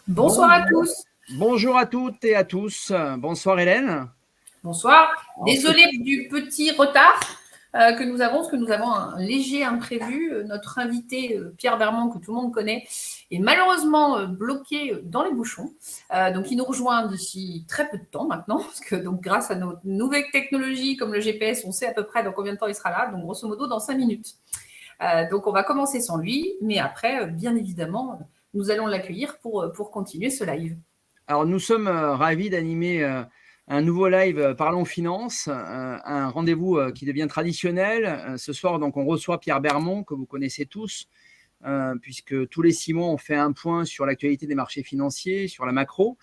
Bonsoir à tous. Bonjour à toutes et à tous. Bonsoir Hélène. Bonsoir. Désolée du petit retard que nous avons, parce que nous avons un léger imprévu. Notre invité, Pierre Bermond, que tout le monde connaît, est malheureusement bloqué dans les bouchons. Donc, il nous rejoint d'ici très peu de temps maintenant, parce que donc, grâce à nos nouvelles technologies comme le GPS, on sait à peu près dans combien de temps il sera là, donc grosso modo dans 5 minutes. Donc, on va commencer sans lui, mais après, bien évidemment, nous allons l'accueillir pour continuer ce live. Alors, nous sommes ravis d'animer un nouveau live Parlons Finance, un rendez-vous qui devient traditionnel. Ce soir, donc, on reçoit Pierre Bermond, que vous connaissez tous, puisque tous les 6 mois, on fait un point sur l'actualité des marchés financiers, sur la macro.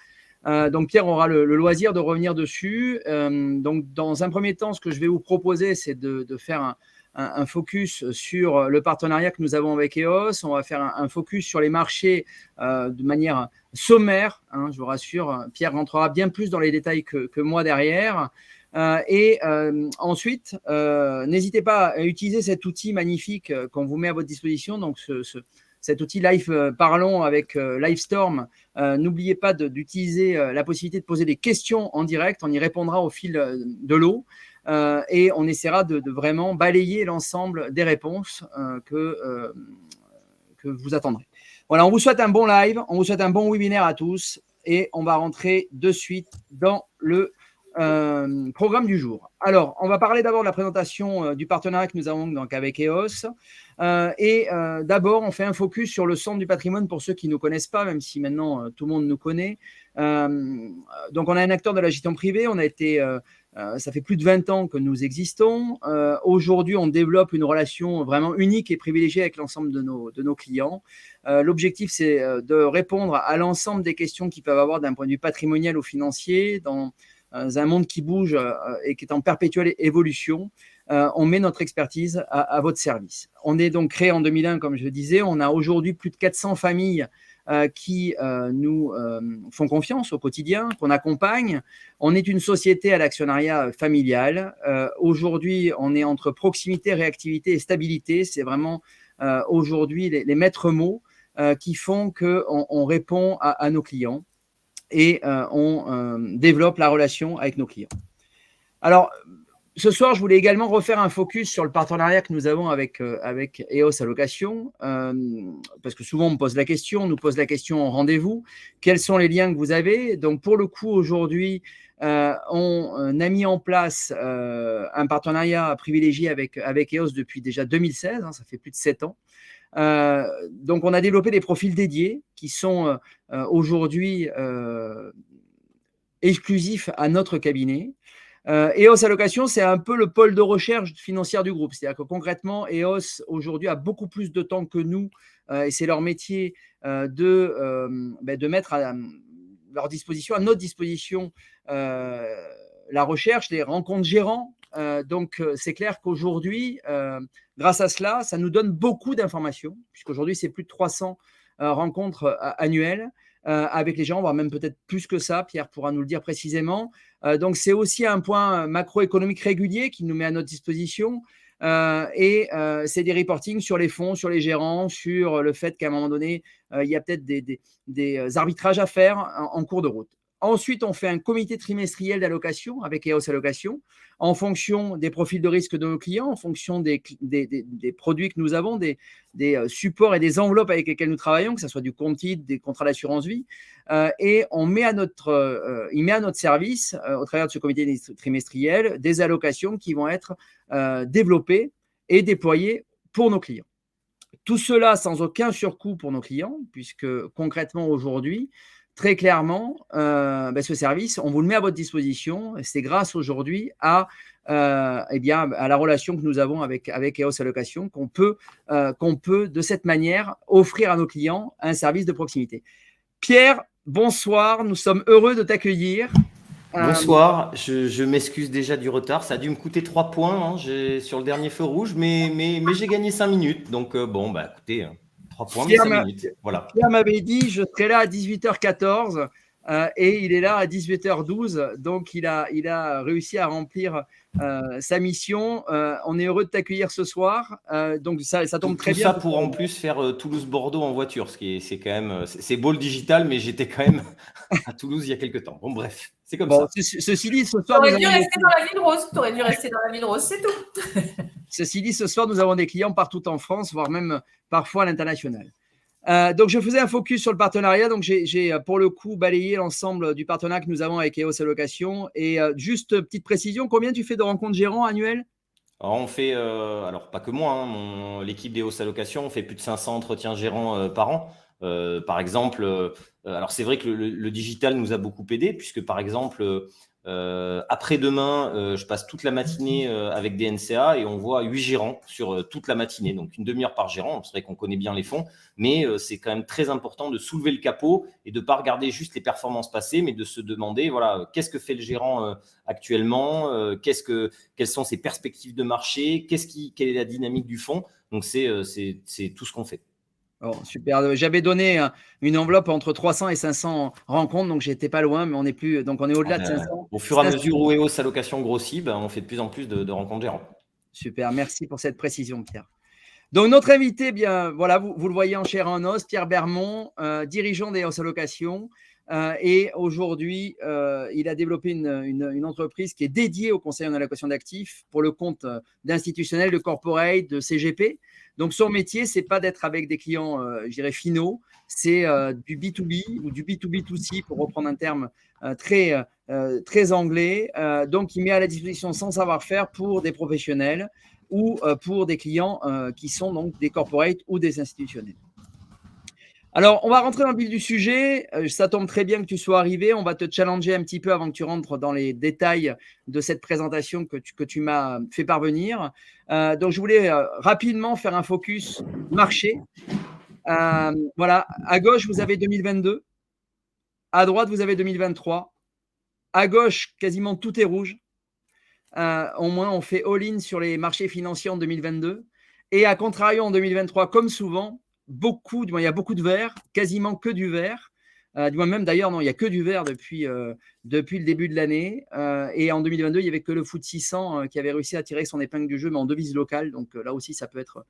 Donc, Pierre aura le loisir de revenir dessus. Donc, dans un premier temps, ce que je vais vous proposer, c'est de faire un focus sur le partenariat que nous avons avec EOS. On va faire un focus sur les marchés de manière sommaire. Je vous rassure, Pierre rentrera bien plus dans les détails que moi derrière. Ensuite, n'hésitez pas à utiliser cet outil magnifique qu'on vous met à votre disposition. Donc, cet outil Live Parlons avec Livestorm. N'oubliez pas d'utiliser la possibilité de poser des questions en direct. On y répondra au fil de l'eau. Et on essaiera de vraiment balayer l'ensemble des réponses que vous attendrez. Voilà, on vous souhaite un bon live, on vous souhaite un bon webinaire à tous et on va rentrer de suite dans le programme du jour. Alors, on va parler d'abord de la présentation du partenariat que nous avons donc avec EOS. D'abord, on fait un focus sur le centre du patrimoine pour ceux qui ne nous connaissent pas, même si maintenant tout le monde nous connaît. Donc, on a un acteur de la gestion privée. On a été ça fait plus de 20 ans que nous existons. Aujourd'hui, on développe une relation vraiment unique et privilégiée avec l'ensemble de nos clients. L'objectif, c'est de répondre à l'ensemble des questions qu'ils peuvent avoir d'un point de vue patrimonial ou financier dans un monde qui bouge et qui est en perpétuelle évolution. On met notre expertise à votre service. On est donc créé en 2001, comme je le disais. On a aujourd'hui plus de 400 familles qui nous font confiance au quotidien, qu'on accompagne. On est une société à l'actionnariat familial. Aujourd'hui, on est entre proximité, réactivité et stabilité. C'est vraiment aujourd'hui les maîtres mots qui font qu'on répond à nos clients et on développe la relation avec nos clients. Alors, ce soir, je voulais également refaire un focus sur le partenariat que nous avons avec EOS Allocation, parce que souvent on me pose la question, on nous pose la question en rendez-vous, quels sont les liens que vous avez? Donc pour le coup, aujourd'hui, on a mis en place un partenariat privilégié avec EOS depuis déjà 2016, ça fait plus de 7 ans. Donc on a développé des profils dédiés qui sont aujourd'hui exclusifs à notre cabinet. EOS Allocation, c'est un peu le pôle de recherche financière du groupe. C'est-à-dire que concrètement, EOS aujourd'hui a beaucoup plus de temps que nous, et c'est leur métier de mettre à leur disposition, à notre disposition, la recherche, les rencontres gérants. Donc, c'est clair qu'aujourd'hui, grâce à cela, ça nous donne beaucoup d'informations, puisqu'aujourd'hui, c'est plus de 300 rencontres annuelles avec les gens, voire même peut-être plus que ça. Pierre pourra nous le dire précisément. Donc, c'est aussi un point macroéconomique régulier qui nous met à notre disposition. C'est des reportings sur les fonds, sur les gérants, sur le fait qu'à un moment donné, il y a peut-être des arbitrages à faire en cours de route. Ensuite, on fait un comité trimestriel d'allocation avec EOS Allocation en fonction des profils de risque de nos clients, en fonction des produits que nous avons, des supports et des enveloppes avec lesquels nous travaillons, que ce soit du compte titre, des contrats d'assurance vie. Et il met à notre service, au travers de ce comité trimestriel, des allocations qui vont être développées et déployées pour nos clients. Tout cela sans aucun surcoût pour nos clients, puisque concrètement aujourd'hui, très clairement, ce service, on vous le met à votre disposition. C'est grâce aujourd'hui à la relation que nous avons avec EOS Allocation qu'on peut de cette manière offrir à nos clients un service de proximité. Pierre, bonsoir, nous sommes heureux de t'accueillir. Bonsoir, je m'excuse déjà du retard, ça a dû me coûter 3 points sur le dernier feu rouge, mais j'ai gagné 5 minutes, donc écoutez, 3 points, mais 5 minutes, voilà. Pierre m'avait dit, je serai là à 18h14 et il est là à 18h12, donc il a réussi à remplir sa mission. On est heureux de t'accueillir ce soir. Donc ça tombe très bien. Tout ça pour en plus faire Toulouse-Bordeaux en voiture, c'est quand même, c'est beau le digital, mais j'étais quand même à Toulouse il y a quelques temps. Bon, bref, c'est comme ça. Ceci dit, ce soir, tu aurais dû rester dans la ville rose. Tu aurais dû rester dans la ville rose, c'est tout. Ceci dit, ce soir, nous avons des clients partout en France, voire même parfois à l'international. Donc, je faisais un focus sur le partenariat. Donc, j'ai pour le coup balayé l'ensemble du partenariat que nous avons avec EOS Allocation. Et juste petite précision, combien tu fais de rencontres gérants annuelles? Alors, on fait, alors pas que moi, hein, l'équipe d'EOS Allocation, on fait plus de 500 entretiens gérants par an. Par exemple, alors c'est vrai que le digital nous a beaucoup aidé, puisque par exemple, après-demain, je passe toute la matinée avec des NCA et on voit 8 gérants sur toute la matinée, donc une demi-heure par gérant. C'est vrai qu'on connaît bien les fonds, mais c'est quand même très important de soulever le capot et de ne pas regarder juste les performances passées, mais de se demander, voilà, qu'est-ce que fait le gérant actuellement, quelles sont ses perspectives de marché, quelle est la dynamique du fonds. Donc, c'est tout ce qu'on fait. Oh, super. J'avais donné une enveloppe entre 300 et 500 rencontres, donc j'étais pas loin, mais on est plus, donc on est au-delà de 500. Au fur et à mesure où EOS Allocation grossit, on fait de plus en plus de rencontres gérants. Super, merci pour cette précision, Pierre. Donc notre invité, bien voilà, vous le voyez en chair et en os, Pierre Bermond, dirigeant d'EOS Allocation. Et aujourd'hui, il a développé une entreprise qui est dédiée au conseil en allocation d'actifs pour le compte d'institutionnels, de corporate, de CGP. Donc, son métier, ce n'est pas d'être avec des clients, je dirais, finaux, c'est du B2B ou du B2B2C, pour reprendre un terme très anglais. Donc, il met à la disposition son savoir-faire pour des professionnels ou pour des clients qui sont donc des corporates ou des institutionnels. Alors, on va rentrer dans le vif du sujet. Ça tombe très bien que tu sois arrivé. On va te challenger un petit peu avant que tu rentres dans les détails de cette présentation que tu m'as fait parvenir. Donc, je voulais rapidement faire un focus marché. Voilà, à gauche, vous avez 2022. À droite, vous avez 2023. À gauche, quasiment tout est rouge. Au moins, on fait all-in sur les marchés financiers en 2022. Et à contrario, en 2023, comme souvent, il y a beaucoup de vert, quasiment que du vert. Du moins même d'ailleurs, non, il n'y a que du vert depuis le début de l'année. Et en 2022, il n'y avait que le FTSE 600 qui avait réussi à tirer son épingle du jeu, mais en devise locale. Donc là aussi, ça peut être…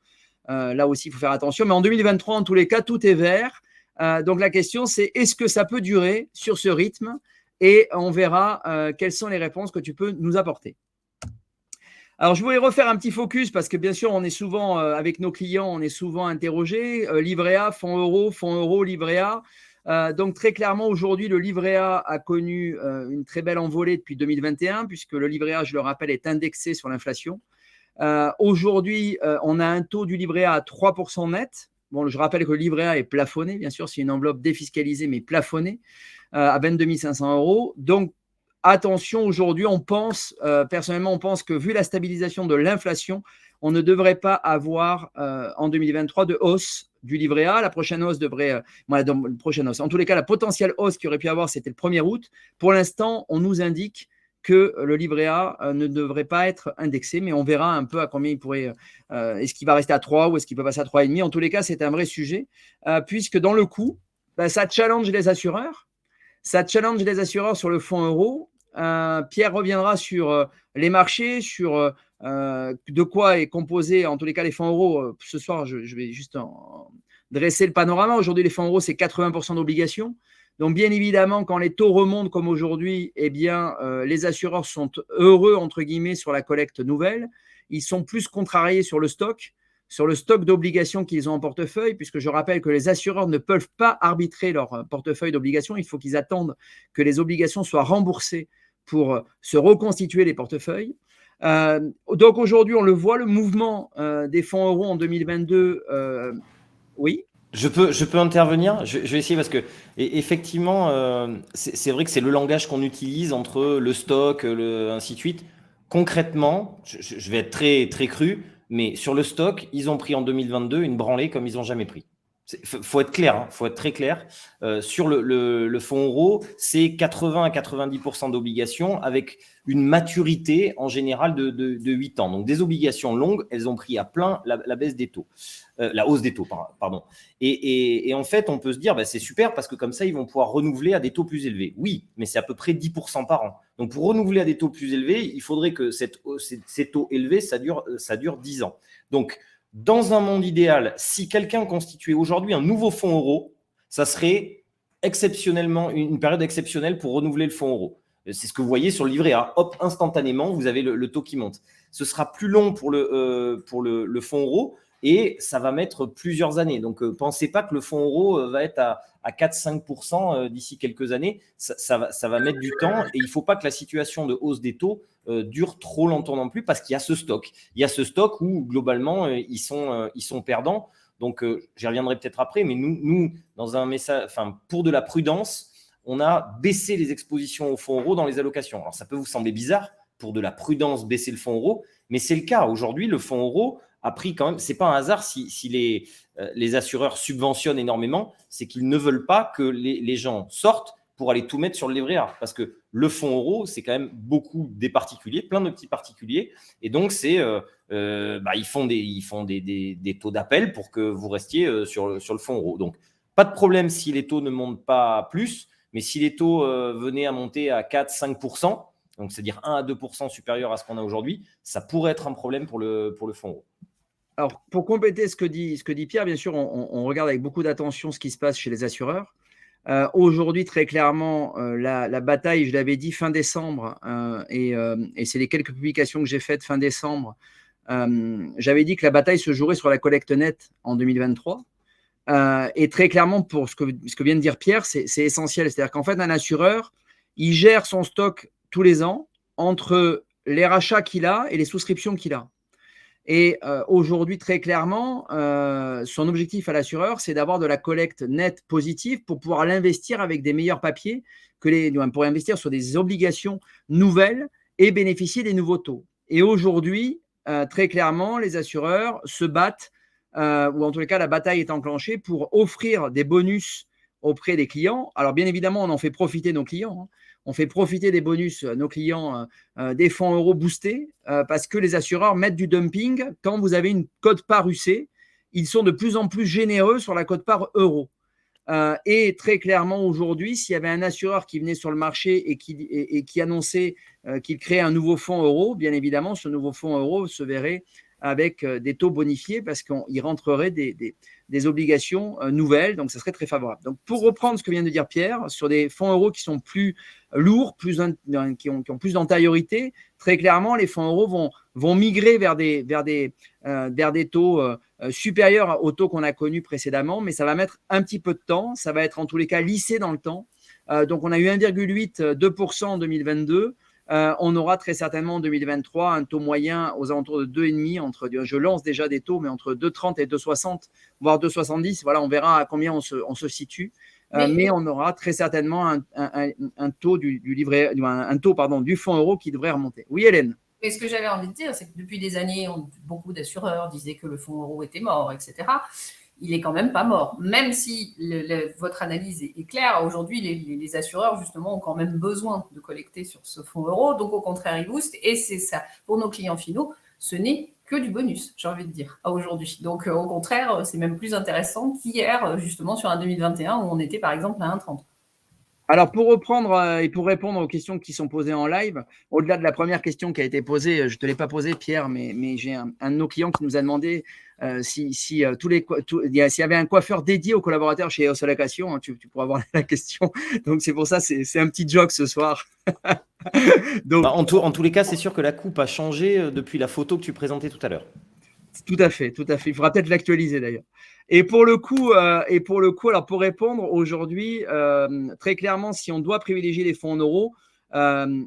là aussi, il faut faire attention. Mais en 2023, en tous les cas, tout est vert. Donc la question, c'est est-ce que ça peut durer sur ce rythme? Et on verra quelles sont les réponses que tu peux nous apporter. Alors, je voulais refaire un petit focus parce que bien sûr, on est souvent, avec nos clients, on est souvent interrogé. Livret A, fonds euro, livret A. Donc, très clairement, aujourd'hui, le livret A a connu une très belle envolée depuis 2021 puisque le livret A, je le rappelle, est indexé sur l'inflation. Aujourd'hui, on a un taux du livret A à 3% net. Bon, je rappelle que le livret A est plafonné, bien sûr, c'est une enveloppe défiscalisée mais plafonnée à 22 500 €. Donc, attention, aujourd'hui, personnellement, on pense que vu la stabilisation de l'inflation, on ne devrait pas avoir en 2023 de hausse du livret A. La prochaine hausse devrait… En tous les cas, la potentielle hausse qu'il aurait pu avoir, c'était le 1er août. Pour l'instant, on nous indique que le livret A ne devrait pas être indexé, mais on verra un peu à combien il pourrait… est-ce qu'il va rester à 3 ou est-ce qu'il peut passer à 3,5 ? En tous les cas, c'est un vrai sujet, puisque dans le coup, ça challenge les assureurs. Ça challenge les assureurs sur le fonds euro. Pierre reviendra sur les marchés, sur de quoi est composé, en tous les cas, les fonds euros. Ce soir, je vais juste dresser le panorama. Aujourd'hui, les fonds euros, c'est 80% d'obligations. Donc, bien évidemment, quand les taux remontent comme aujourd'hui, eh bien, les assureurs sont heureux, entre guillemets, sur la collecte nouvelle. Ils sont plus contrariés sur le stock d'obligations qu'ils ont en portefeuille, puisque je rappelle que les assureurs ne peuvent pas arbitrer leur portefeuille d'obligations. Il faut qu'ils attendent que les obligations soient remboursées pour se reconstituer les portefeuilles. Donc aujourd'hui, on le voit, le mouvement des fonds euros en 2022, oui. Je peux intervenir. Je vais essayer parce que effectivement, c'est vrai que c'est le langage qu'on utilise entre le stock, ainsi de suite. Concrètement, je vais être très, très cru, mais sur le stock, ils ont pris en 2022 une branlée comme ils n'ont jamais pris. Faut être clair, hein, faut être très clair. Sur le fonds euro, c'est 80 à 90% d'obligations avec une maturité en général de 8 ans. Donc des obligations longues, elles ont pris à plein la baisse des taux, la hausse des taux, pardon. Et en fait, on peut se dire, c'est super parce que comme ça, ils vont pouvoir renouveler à des taux plus élevés. Oui, mais c'est à peu près 10% par an. Donc pour renouveler à des taux plus élevés, il faudrait que ces taux élevés, ça dure 10 ans. Donc, dans un monde idéal, si quelqu'un constituait aujourd'hui un nouveau fonds euro, ça serait exceptionnellement une période exceptionnelle pour renouveler le fonds euro. C'est ce que vous voyez sur le livret A. Hop, instantanément, vous avez le taux qui monte. Ce sera plus long pour le fonds euro et ça va mettre plusieurs années. Donc, pensez pas que le fonds euro va être à 4-5% d'ici quelques années. Ça va mettre du temps et il ne faut pas que la situation de hausse des taux dure trop longtemps non plus parce qu'il y a ce stock. Il y a ce stock où globalement ils sont perdants. Donc j'y reviendrai peut-être après, mais nous dans un message, pour de la prudence, on a baissé les expositions au fonds euro dans les allocations. Alors ça peut vous sembler bizarre pour de la prudence baisser le fonds euro, mais c'est le cas. Aujourd'hui, le fonds euro a pris quand même. C'est pas un hasard si les assureurs subventionnent énormément, c'est qu'ils ne veulent pas que les gens sortent pour aller tout mettre sur le livret A. Parce que le fonds euro, c'est quand même beaucoup des particuliers, plein de petits particuliers. Et donc, ils font des taux d'appel pour que vous restiez sur le fonds euro. Donc, pas de problème si les taux ne montent pas plus. Mais si les taux venaient à monter à 4-5%, donc c'est-à-dire 1 à 2% supérieur à ce qu'on a aujourd'hui, ça pourrait être un problème pour le fonds euro. Alors, pour compléter ce que dit Pierre, bien sûr, on regarde avec beaucoup d'attention ce qui se passe chez les assureurs. Aujourd'hui, très clairement, la bataille, je l'avais dit fin décembre, et c'est les quelques publications que j'ai faites fin décembre. J'avais dit que la bataille se jouerait sur la collecte nette en 2023. Et très clairement, pour ce que vient de dire Pierre, c'est essentiel. C'est-à-dire qu'en fait, un assureur, il gère son stock tous les ans entre les rachats qu'il a et les souscriptions qu'il a. Et aujourd'hui, très clairement, son objectif à l'assureur, c'est d'avoir de la collecte nette positive pour pouvoir l'investir avec des meilleurs papiers, pour investir sur des obligations nouvelles et bénéficier des nouveaux taux. Et aujourd'hui, très clairement, les assureurs se battent, ou en tous les cas, la bataille est enclenchée pour offrir des bonus auprès des clients. Alors, bien évidemment, on en fait profiter nos clients, hein. On fait profiter des bonus nos clients des fonds euros boostés parce que les assureurs mettent du dumping. Quand vous avez une quote-part UC, ils sont de plus en plus généreux sur la quote-part euro. Et très clairement, aujourd'hui, s'il y avait un assureur qui venait sur le marché et qui annonçait qu'il créait un nouveau fonds euro, bien évidemment, ce nouveau fonds euro se verrait avec des taux bonifiés parce qu'il rentrerait des obligations nouvelles, donc ça serait très favorable. Donc pour reprendre ce que vient de dire Pierre, sur des fonds euros qui sont plus lourds, qui ont plus d'antériorité, très clairement les fonds euros vont migrer vers des taux supérieurs aux taux qu'on a connus précédemment, mais ça va mettre un petit peu de temps, ça va être en tous les cas lissé dans le temps. Donc on a eu 1,8-2% en 2022. On aura très certainement en 2023 un taux moyen aux alentours de 2,5. Je lance déjà des taux, mais entre 2,30 et 2,60, voire 2,70. Voilà, on verra à combien on se situe. Mais on aura très certainement un taux du fonds euro qui devrait remonter. Oui, Hélène. Et ce que j'avais envie de dire, c'est que depuis des années, beaucoup d'assureurs disaient que le fonds euro était mort, etc. Il est quand même pas mort. Même si votre analyse est claire, aujourd'hui, les assureurs, justement, ont quand même besoin de collecter sur ce fonds euro. Donc, au contraire, ils boostent. Et c'est ça. Pour nos clients finaux, ce n'est que du bonus, j'ai envie de dire, à aujourd'hui. Donc, au contraire, c'est même plus intéressant qu'hier, justement, sur un 2021 où on était, par exemple, à 1,30. Alors, pour reprendre et pour répondre aux questions qui sont posées en live, au-delà de la première question qui a été posée, je ne te l'ai pas posée, Pierre, mais j'ai un de nos clients qui nous a demandé s'il y avait un coiffeur dédié aux collaborateurs chez EOS Allocation, hein, tu pourras voir la question. Donc, c'est pour ça, c'est un petit joke ce soir. Donc, en tous les cas, c'est sûr que la coupe a changé depuis la photo que tu présentais tout à l'heure. Tout à fait. Il faudra peut-être l'actualiser d'ailleurs. Et pour le coup, alors pour répondre aujourd'hui, très clairement, si on doit privilégier les fonds en euros,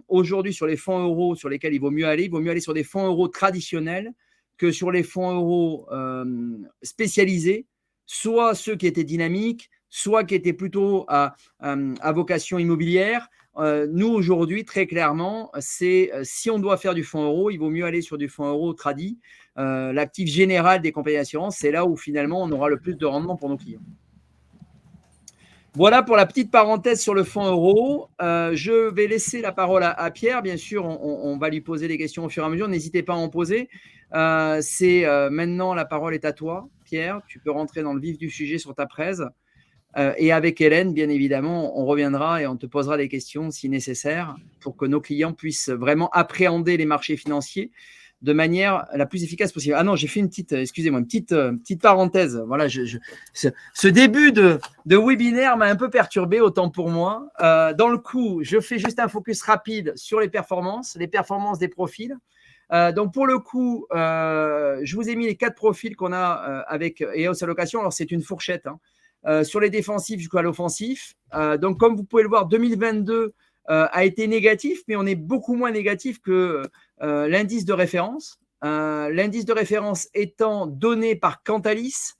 aujourd'hui sur les fonds euros sur lesquels il vaut mieux aller sur des fonds euros traditionnels que sur les fonds euros spécialisés, soit ceux qui étaient dynamiques, soit qui étaient plutôt à vocation immobilière. Nous, aujourd'hui, très clairement, c'est si on doit faire du fonds euro, il vaut mieux aller sur du fonds euro tradi. L'actif général des compagnies d'assurance, c'est là où finalement on aura le plus de rendement pour nos clients. Voilà pour la petite parenthèse sur le fonds euro. Je vais laisser la parole à Pierre. Bien sûr, on va lui poser des questions au fur et à mesure. N'hésitez pas à en poser. Maintenant, la parole est à toi, Pierre. Tu peux rentrer dans le vif du sujet sur ta presse. Et avec Hélène, bien évidemment, on reviendra et on te posera des questions si nécessaire pour que nos clients puissent vraiment appréhender les marchés financiers de manière la plus efficace possible. Ah non, j'ai fait une petite parenthèse. Voilà, ce début de webinaire m'a un peu perturbé, autant pour moi. Dans le coup, je fais juste un focus rapide sur les performances des profils. Donc, pour le coup, je vous ai mis les 4 profils qu'on a avec EOS Allocation. Alors, c'est une fourchette sur les défensifs jusqu'à l'offensif. Donc, comme vous pouvez le voir, 2022 a été négatif, mais on est beaucoup moins négatif que l'indice de référence. L'indice de référence étant donné par Cantalis.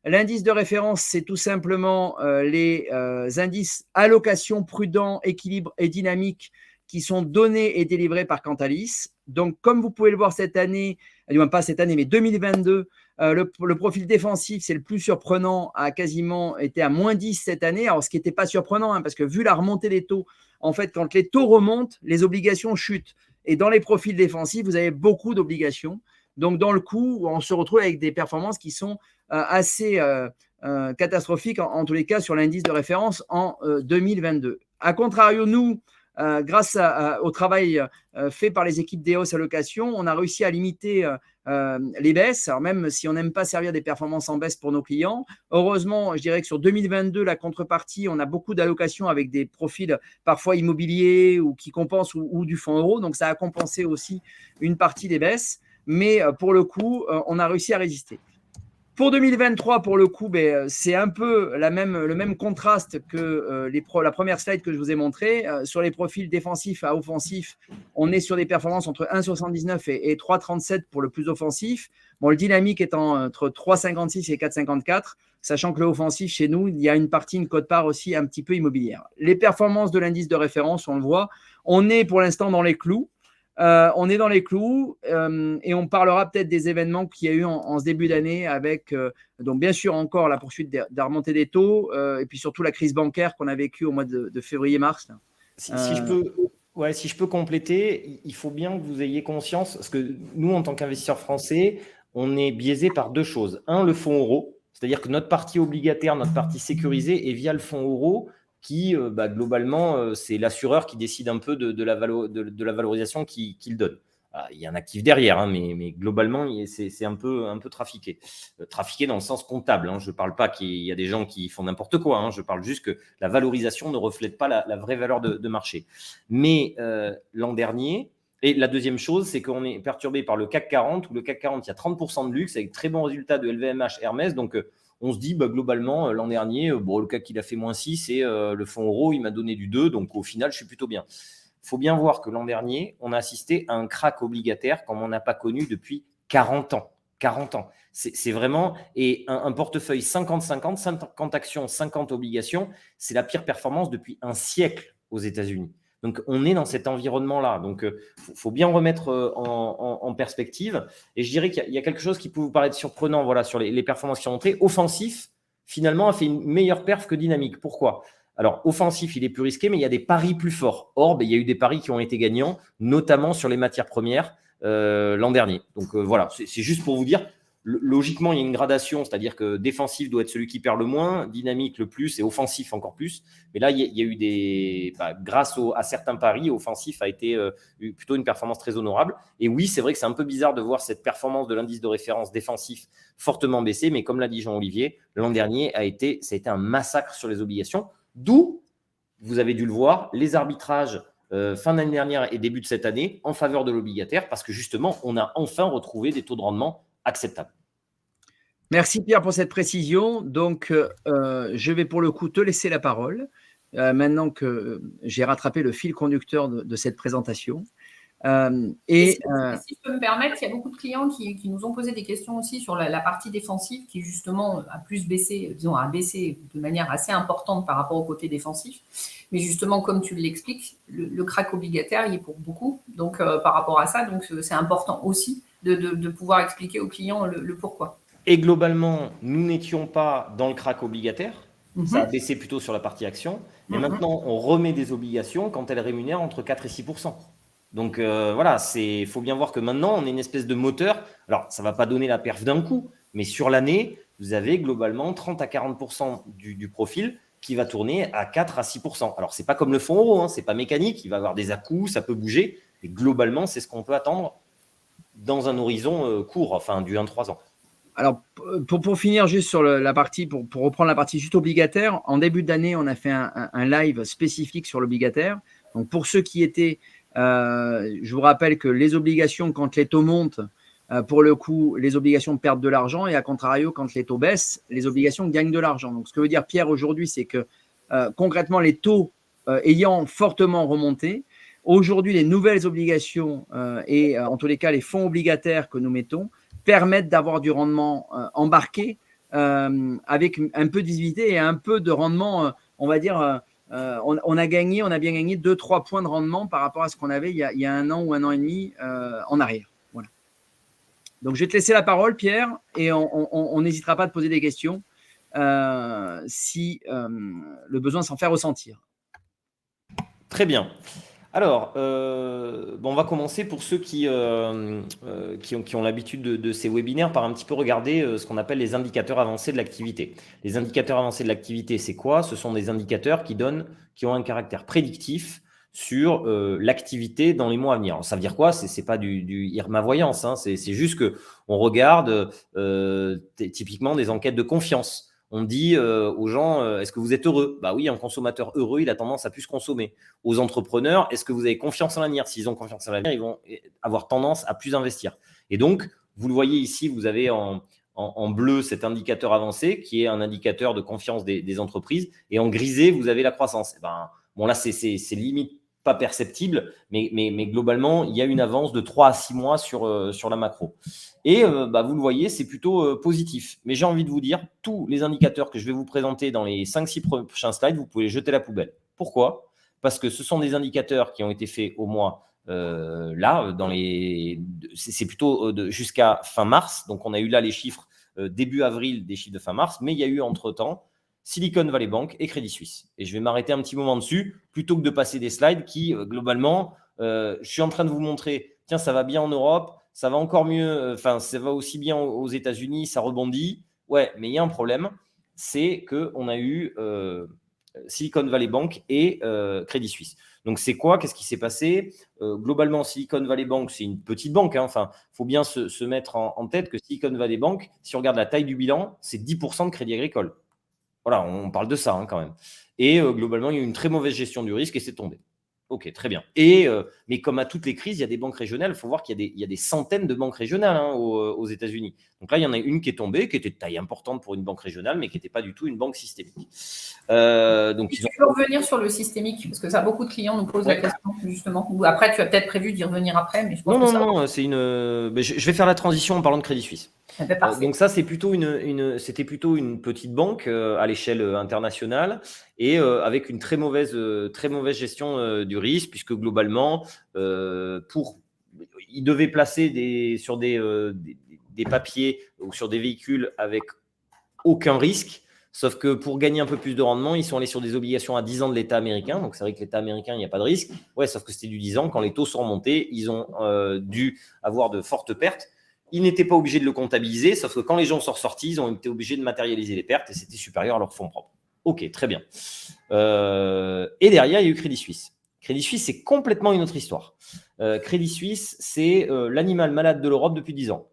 L'indice de référence, c'est tout simplement les indices allocation, prudent, équilibre et dynamique qui sont donnés et délivrés par Cantalis. Donc, comme vous pouvez le voir cette année, du moins pas cette année, mais 2022, le profil défensif, c'est le plus surprenant, a quasiment été à moins 10 cette année. Alors, ce qui n'était pas surprenant, parce que vu la remontée des taux, en fait, quand les taux remontent, les obligations chutent. Et dans les profils défensifs, vous avez beaucoup d'obligations. Donc, dans le coup, on se retrouve avec des performances qui sont assez catastrophiques, en tous les cas, sur l'indice de référence en 2022. A contrario, nous, grâce au travail fait par les équipes d'EOS Allocation, on a réussi à limiter les baisses. Alors même si on n'aime pas servir des performances en baisse pour nos clients, heureusement, je dirais que sur 2022, la contrepartie, on a beaucoup d'allocations avec des profils parfois immobiliers ou qui compensent ou du fonds euro. Donc, ça a compensé aussi une partie des baisses. Mais pour le coup, on a réussi à résister. Pour 2023, pour le coup, c'est un peu le même contraste que la première slide que je vous ai montrée. Sur les profils défensifs à offensifs, on est sur des performances entre 1,79 et 3,37 pour le plus offensif. Bon, le dynamique étant entre 3,56 et 4,54, sachant que le offensif, chez nous, il y a une quote-part aussi un petit peu immobilière. Les performances de l'indice de référence, on le voit, on est pour l'instant dans les clous. On est dans les clous et on parlera peut-être des événements qu'il y a eu en ce début d'année avec, donc bien sûr encore la poursuite de la remontée des taux et puis surtout la crise bancaire qu'on a vécue au mois de février-mars. Si je peux compléter, il faut bien que vous ayez conscience, parce que nous, en tant qu'investisseurs français, on est biaisé par 2 choses. Un, le fonds euro, c'est-à-dire que notre partie obligataire, notre partie sécurisée est via le fonds euro qui, globalement, c'est l'assureur qui décide un peu de la valorisation qu'il donne. Il y a un actif derrière, mais globalement, c'est un peu trafiqué. Trafiqué dans le sens comptable. Je ne parle pas qu'il y a des gens qui font n'importe quoi. Je parle juste que la valorisation ne reflète pas la vraie valeur de marché. Mais l'an dernier, et la deuxième chose, c'est qu'on est perturbé par le CAC 40, où le CAC 40, il y a 30% de luxe avec très bons résultats de LVMH, Hermès. Donc, on se dit, globalement, l'an dernier, le CAC, il a fait moins 6 et le fonds euro, il m'a donné du 2. Donc, au final, je suis plutôt bien. Il faut bien voir que l'an dernier, on a assisté à un crack obligataire comme on n'a pas connu depuis 40 ans. 40 ans. C'est vraiment… Et un portefeuille 50-50, 50 actions, 50 obligations, c'est la pire performance depuis un siècle aux États-Unis. Donc, on est dans cet environnement-là. Donc, il faut bien remettre en perspective. Et je dirais qu'il y a quelque chose qui peut vous paraître surprenant sur les performances qui ont montré. Offensif, finalement, a fait une meilleure perf que dynamique. Pourquoi ? Alors, offensif, il est plus risqué, mais il y a des paris plus forts. Or, il y a eu des paris qui ont été gagnants, notamment sur les matières premières l'an dernier. Donc, voilà, c'est juste pour vous dire… Logiquement, il y a une gradation, c'est-à-dire que défensif doit être celui qui perd le moins, dynamique le plus et offensif encore plus. Mais là, il y a eu grâce à certains paris, offensif a été plutôt une performance très honorable. Et oui, c'est vrai que c'est un peu bizarre de voir cette performance de l'indice de référence défensif fortement baissée, mais comme l'a dit Jean-Olivier, l'an dernier ça a été un massacre sur les obligations. D'où, vous avez dû le voir, les arbitrages fin d'année dernière et début de cette année en faveur de l'obligataire, parce que justement, on a enfin retrouvé des taux de rendement acceptables. Merci Pierre pour cette précision. Donc, je vais pour le coup te laisser la parole maintenant que j'ai rattrapé le fil conducteur de cette présentation. Et si je peux me permettre, il y a beaucoup de clients qui nous ont posé des questions aussi sur la partie défensive qui justement a plus baissé, disons, a baissé de manière assez importante par rapport au côté défensif. Mais justement, comme tu l'expliques, le crack obligataire, il est pour beaucoup. Donc, par rapport à ça, donc c'est important aussi de pouvoir expliquer aux clients le pourquoi. Et globalement, nous n'étions pas dans le crack obligataire. Ça a baissé plutôt sur la partie action. Et maintenant, on remet des obligations quand elles rémunèrent entre 4 et 6%. Donc voilà, il faut bien voir que maintenant, on est une espèce de moteur. Alors, ça ne va pas donner la perf d'un coup, mais sur l'année, vous avez globalement 30 à 40% du profil qui va tourner à 4 à 6%. Alors, ce n'est pas comme le fonds euro, ce n'est pas mécanique, il va y avoir des à-coups, ça peut bouger. Et globalement, c'est ce qu'on peut attendre dans un horizon court, enfin du 1-3 ans. Alors, pour finir juste sur la partie, pour reprendre la partie juste obligataire, en début d'année, on a fait un live spécifique sur l'obligataire. Donc, pour ceux qui étaient, je vous rappelle que les obligations, quand les taux montent, pour le coup, les obligations perdent de l'argent et à contrario, quand les taux baissent, les obligations gagnent de l'argent. Donc, ce que veut dire Pierre aujourd'hui, c'est que concrètement, les taux ayant fortement remonté, aujourd'hui, les nouvelles obligations et en tous les cas, les fonds obligataires que nous mettons permettent d'avoir du rendement embarqué avec un peu de visibilité et un peu de rendement, on va dire, on a bien gagné 2-3 points de rendement par rapport à ce qu'on avait il y a 1 an ou 1 an et demi en arrière. Voilà. Donc, je vais te laisser la parole, Pierre, et on n'hésitera pas à te poser des questions si le besoin s'en fait ressentir. Très bien. Alors, on va commencer pour ceux qui ont l'habitude de ces webinaires par un petit peu regarder ce qu'on appelle les indicateurs avancés de l'activité. Les indicateurs avancés de l'activité, c'est quoi? Ce sont des indicateurs qui ont un caractère prédictif sur l'activité dans les mois à venir. Alors, ça veut dire quoi? C'est pas du Irma Voyance, hein. C'est juste qu'on regarde typiquement des enquêtes de confiance. On dit aux gens, est-ce que vous êtes heureux? Bah oui, un consommateur heureux, il a tendance à plus consommer. Aux entrepreneurs, est-ce que vous avez confiance en l'avenir? S'ils ont confiance en l'avenir, ils vont avoir tendance à plus investir. Et donc, vous le voyez ici, vous avez en bleu cet indicateur avancé qui est un indicateur de confiance des entreprises. Et en grisé, vous avez la croissance. Et là, c'est limite pas perceptible, mais globalement, il y a une avance de 3 à 6 mois sur la macro. Et vous le voyez, c'est plutôt positif. Mais j'ai envie de vous dire, tous les indicateurs que je vais vous présenter dans les 5-6 prochains slides, vous pouvez les jeter à la poubelle. Pourquoi? Parce que ce sont des indicateurs qui ont été faits au mois c'est plutôt jusqu'à fin mars. Donc, on a eu là les chiffres début avril des chiffres de fin mars, mais il y a eu entre-temps Silicon Valley Bank et Crédit Suisse. Et je vais m'arrêter un petit moment dessus, plutôt que de passer des slides qui, globalement, je suis en train de vous montrer, tiens, ça va bien en Europe, ça va encore mieux, ça va aussi bien aux États-Unis, ça rebondit. Ouais, mais il y a un problème, c'est qu'on a eu Silicon Valley Bank et Crédit Suisse. Donc, c'est quoi? Qu'est-ce qui s'est passé? Globalement, Silicon Valley Bank, c'est une petite banque. Il faut bien se mettre en tête que Silicon Valley Bank, si on regarde la taille du bilan, c'est 10% de crédit agricole. Voilà, on parle de ça quand même. Et globalement, il y a eu une très mauvaise gestion du risque et c'est tombé. Ok, très bien. Mais comme à toutes les crises, il y a des banques régionales. Il faut voir qu'il y a des centaines de banques régionales aux États-Unis. Donc là, il y en a une qui est tombée, qui était de taille importante pour une banque régionale, mais qui n'était pas du tout une banque systémique. Tu peux revenir sur le systémique, parce que ça, beaucoup de clients nous posent la question, justement. Ou après, tu as peut-être prévu d'y revenir après. Mais je pense non, c'est je vais faire la transition en parlant de Crédit Suisse. Donc ça, c'était plutôt une petite banque à l'échelle internationale et avec une très mauvaise gestion du risque, puisque globalement, ils devaient placer sur des papiers ou sur des véhicules avec aucun risque. Sauf que pour gagner un peu plus de rendement, ils sont allés sur des obligations à 10 ans de l'État américain. Donc, c'est vrai que l'État américain, il n'y a pas de risque. Ouais, sauf que c'était du 10 ans. Quand les taux sont remontés, ils ont dû avoir de fortes pertes. Ils n'étaient pas obligés de le comptabiliser, sauf que quand les gens sont ressortis, ils ont été obligés de matérialiser les pertes et c'était supérieur à leurs fonds propres. Ok, très bien. Et derrière, il y a eu Crédit Suisse. Crédit Suisse, c'est complètement une autre histoire. Crédit Suisse, c'est l'animal malade de l'Europe depuis 10 ans.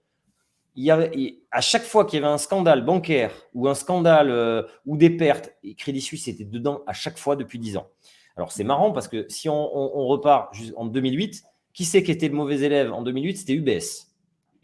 À chaque fois qu'il y avait un scandale bancaire ou un scandale ou des pertes, Crédit Suisse était dedans à chaque fois depuis 10 ans. Alors, c'est marrant parce que si on repart en 2008, qui c'est qui était le mauvais élève en 2008? C'était UBS.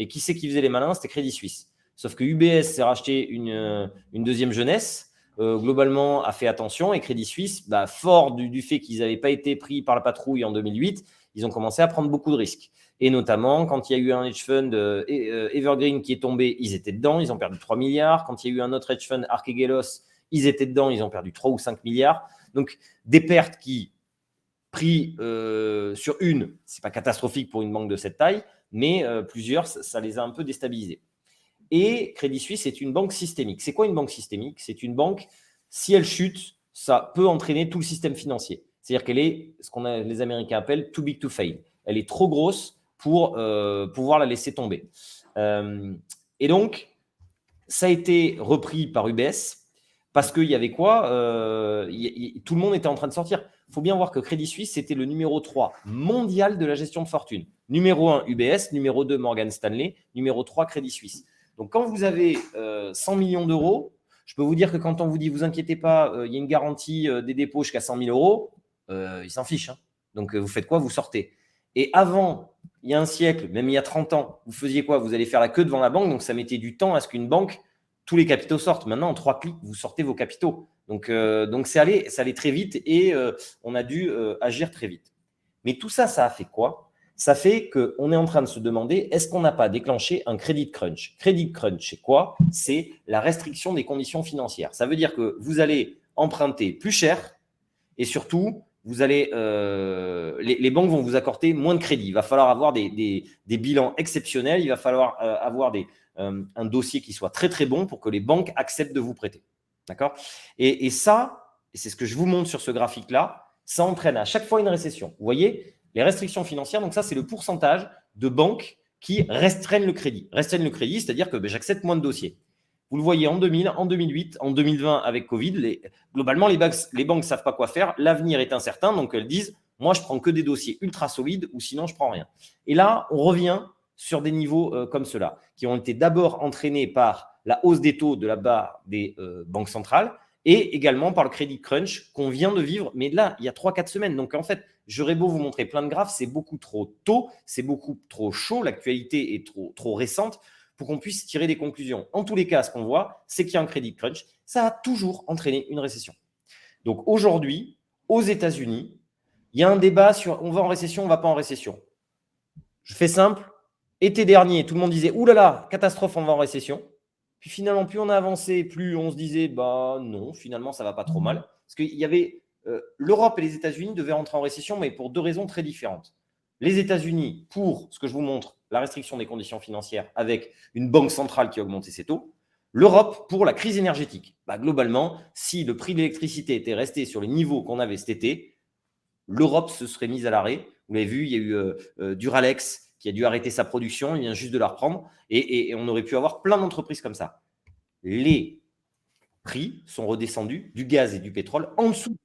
Et qui c'est qui faisait les malins? C'était Crédit Suisse. Sauf que UBS s'est racheté une deuxième jeunesse, globalement a fait attention, et Crédit Suisse, fort du fait qu'ils n'avaient pas été pris par la patrouille en 2008, ils ont commencé à prendre beaucoup de risques. Et notamment, quand il y a eu un hedge fund Evergreen qui est tombé, ils étaient dedans, ils ont perdu 3 milliards. Quand il y a eu un autre hedge fund Archegos, ils étaient dedans, ils ont perdu 3 ou 5 milliards. Donc, des pertes qui, pris sur une, ce n'est pas catastrophique pour une banque de cette taille, mais plusieurs, ça les a un peu déstabilisés. Et Crédit Suisse est une banque systémique. C'est quoi une banque systémique? C'est une banque, si elle chute, ça peut entraîner tout le système financier. C'est-à-dire qu'elle est ce qu'on les Américains appellent too big to fail. Elle est trop grosse pour pouvoir la laisser tomber. Et donc, ça a été repris par UBS parce qu'il y avait quoi? Tout le monde était en train de sortir. Il faut bien voir que Crédit Suisse, c'était le numéro 3 mondial de la gestion de fortune. Numéro 1, UBS. Numéro 2, Morgan Stanley. Numéro 3, Crédit Suisse. Donc, quand vous avez 100 millions d'euros, je peux vous dire que quand on vous dit, vous inquiétez pas, il y a une garantie des dépôts jusqu'à 100 000 euros, ils s'en fichent. Hein. Donc, vous faites quoi? Vous sortez. Et avant, il y a un siècle, même il y a 30 ans, vous faisiez quoi? Vous allez faire la queue devant la banque. Donc, ça mettait du temps à ce qu'une banque, tous les capitaux sortent. Maintenant, en 3 clics, vous sortez vos capitaux. Donc ça allait très vite et on a dû agir très vite. Mais tout ça, ça a fait quoi? Ça fait qu'on est en train de se demander, est-ce qu'on n'a pas déclenché un credit crunch? Credit crunch, c'est quoi? C'est la restriction des conditions financières. Ça veut dire que vous allez emprunter plus cher et surtout, vous allez, les banques vont vous accorder moins de crédit. Il va falloir avoir des bilans exceptionnels. Il va falloir avoir un dossier qui soit très, très bon pour que les banques acceptent de vous prêter. D'accord? Et ça, et c'est ce que je vous montre sur ce graphique-là, ça entraîne à chaque fois une récession. Vous voyez, les restrictions financières, donc ça, c'est le pourcentage de banques qui restreignent le crédit. Restreignent le crédit, c'est-à-dire que j'accepte moins de dossiers. Vous le voyez en 2000, en 2008, en 2020 avec Covid, globalement, les banques ne savent pas quoi faire. L'avenir est incertain, donc elles disent, moi, je prends que des dossiers ultra solides ou sinon, je prends rien. Et là, on revient sur des niveaux comme ceux-là, qui ont été d'abord entraînés par la hausse des taux de la part des banques centrales et également par le credit crunch qu'on vient de vivre, mais là, il y a 3-4 semaines. Donc, en fait, j'aurais beau vous montrer plein de graphes, c'est beaucoup trop tôt, c'est beaucoup trop chaud, l'actualité est trop récente pour qu'on puisse tirer des conclusions. En tous les cas, ce qu'on voit, c'est qu'il y a un credit crunch. Ça a toujours entraîné une récession. Donc, aujourd'hui, aux États-Unis, il y a un débat sur on va en récession, on ne va pas en récession. Je fais simple. Été dernier, tout le monde disait « Ouh là là, catastrophe, on va en récession ». Puis finalement, plus on a avancé, plus on se disait « Bah non, finalement, ça ne va pas trop mal ». Parce qu'il y avait l'Europe et les États-Unis devaient rentrer en récession, mais pour 2 raisons très différentes. Les États-Unis, pour ce que je vous montre, la restriction des conditions financières avec une banque centrale qui a augmenté ses taux. L'Europe, pour la crise énergétique. Globalement, si le prix de l'électricité était resté sur les niveaux qu'on avait cet été, l'Europe se serait mise à l'arrêt. Vous l'avez vu, il y a eu Duralex qui a dû arrêter sa production, il vient juste de la reprendre, et on aurait pu avoir plein d'entreprises comme ça. Les prix sont redescendus du gaz et du pétrole en dessous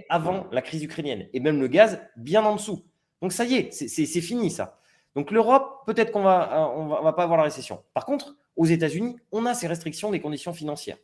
avant la crise ukrainienne, et même le gaz bien en dessous. Donc ça y est, c'est fini ça. Donc l'Europe, peut-être qu'on va pas avoir la récession. Par contre, aux États-Unis, on a ces restrictions des conditions financières.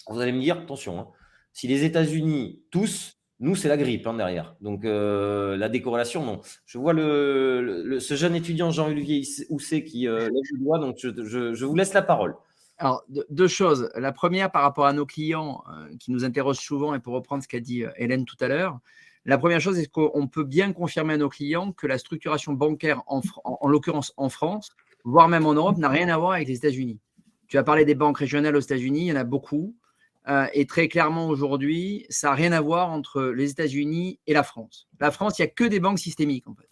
Vous allez me dire, attention, hein, si les États-Unis tous, nous, c'est la grippe derrière. Donc, la décorrélation, non. Je vois ce jeune étudiant Jean-Olivier Housset qui lève le doigt, donc je vous laisse la parole. Alors, 2 choses. La première, par rapport à nos clients qui nous interrogent souvent, et pour reprendre ce qu'a dit Hélène tout à l'heure, la première chose, c'est qu'on peut bien confirmer à nos clients que la structuration bancaire, en l'occurrence en France, voire même en Europe, n'a rien à voir avec les États-Unis. Tu as parlé des banques régionales aux États-Unis, il y en a beaucoup. Et très clairement, aujourd'hui, ça n'a rien à voir entre les États-Unis et la France. La France, il n'y a que des banques systémiques, en fait.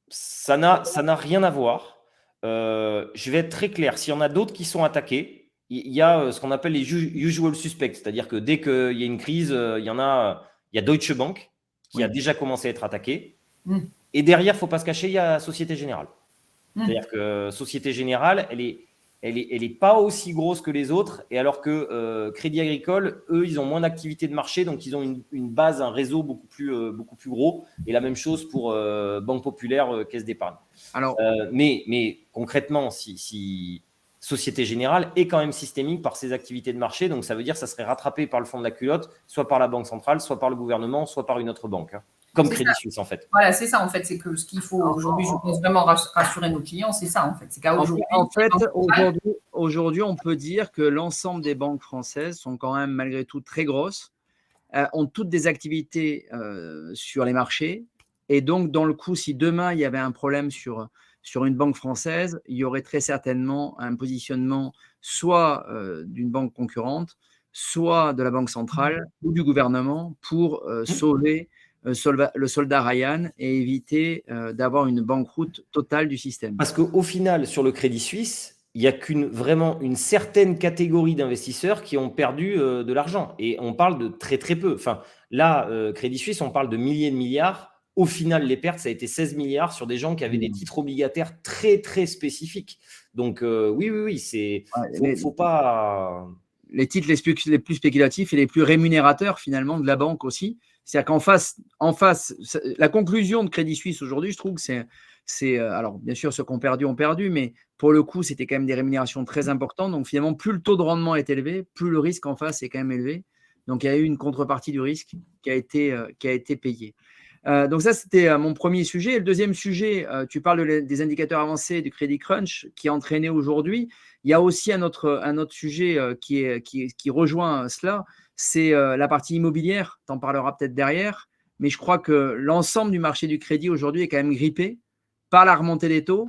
Ça n'a rien à voir. Je vais être très clair. S'il y en a d'autres qui sont attaqués, il y a ce qu'on appelle les usual suspects. C'est-à-dire que dès qu'il y a une crise, il y a Deutsche Bank qui a déjà commencé à être attaqué. Et derrière, il ne faut pas se cacher, il y a Société Générale. C'est-à-dire que Société Générale, elle est pas aussi grosse que les autres, et alors que Crédit Agricole, eux, ils ont moins d'activité de marché, donc ils ont une base, un réseau beaucoup plus gros, et la même chose pour Banque Populaire, Caisse d'Épargne. Mais concrètement, si Société Générale est quand même systémique par ses activités de marché, donc ça veut dire que ça serait rattrapé par le fond de la culotte, soit par la Banque centrale, soit par le gouvernement, soit par une autre banque. Comme Crédit Suisse, en fait. Voilà, c'est ça, en fait. C'est que ce qu'il faut aujourd'hui, je pense vraiment rassurer nos clients, c'est ça, en fait. C'est qu'aujourd'hui, aujourd'hui, on peut dire que l'ensemble des banques françaises sont quand même, malgré tout, très grosses, ont toutes des activités sur les marchés, Et donc, dans le coup, si demain, il y avait un problème sur une banque française, il y aurait très certainement un positionnement soit d'une banque concurrente, soit de la Banque centrale ou du gouvernement pour sauver le soldat Ryan et éviter d'avoir une banqueroute totale du système. Parce qu'au final, sur le Crédit Suisse, il n'y a vraiment une certaine catégorie d'investisseurs qui ont perdu de l'argent. Et on parle de très, très peu. Enfin, là, Crédit Suisse, on parle de milliers de milliards. Au final, les pertes, ça a été 16 milliards sur des gens qui avaient des titres obligataires très, très spécifiques. Donc, oui, faut pas… Les titres les plus spéculatifs et les plus rémunérateurs, finalement, de la banque aussi. C'est-à-dire qu'en face, la conclusion de Crédit Suisse aujourd'hui, je trouve que c'est alors, bien sûr, ceux qui ont perdu, mais pour le coup, c'était quand même des rémunérations très importantes. Donc, finalement, plus le taux de rendement est élevé, plus le risque en face est quand même élevé. Donc, il y a eu une contrepartie du risque qui a été payée. Donc, ça, c'était mon premier sujet. Et le deuxième sujet, tu parles des indicateurs avancés du Credit Crunch qui a entraîné aujourd'hui. Il y a aussi un autre sujet qui rejoint cela, c'est la partie immobilière. Tu en parleras peut-être derrière, mais je crois que l'ensemble du marché du crédit aujourd'hui est quand même grippé par la remontée des taux.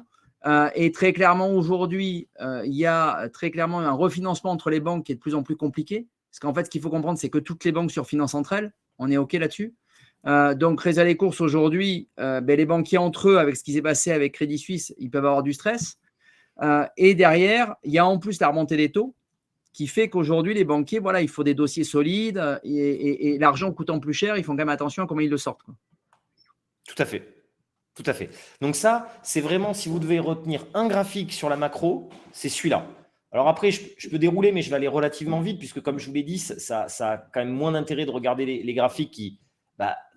Et très clairement, aujourd'hui, il y a très clairement un refinancement entre les banques qui est de plus en plus compliqué. Parce qu'en fait, ce qu'il faut comprendre, c'est que toutes les banques surfinancent entre elles. On est OK là-dessus. Donc, résultat des courses aujourd'hui, les banquiers entre eux, avec ce qui s'est passé avec Crédit Suisse, ils peuvent avoir du stress. Et derrière, il y a en plus la remontée des taux qui fait qu'aujourd'hui, les banquiers, voilà, il faut des dossiers solides et l'argent coûtant plus cher, ils font quand même attention à comment ils le sortent, quoi. Tout à fait. Tout à fait. Donc ça, c'est vraiment, si vous devez retenir un graphique sur la macro, c'est celui-là. Alors après, je peux dérouler, mais je vais aller relativement vite, puisque comme je vous l'ai dit, ça a quand même moins d'intérêt de regarder les graphiques qui…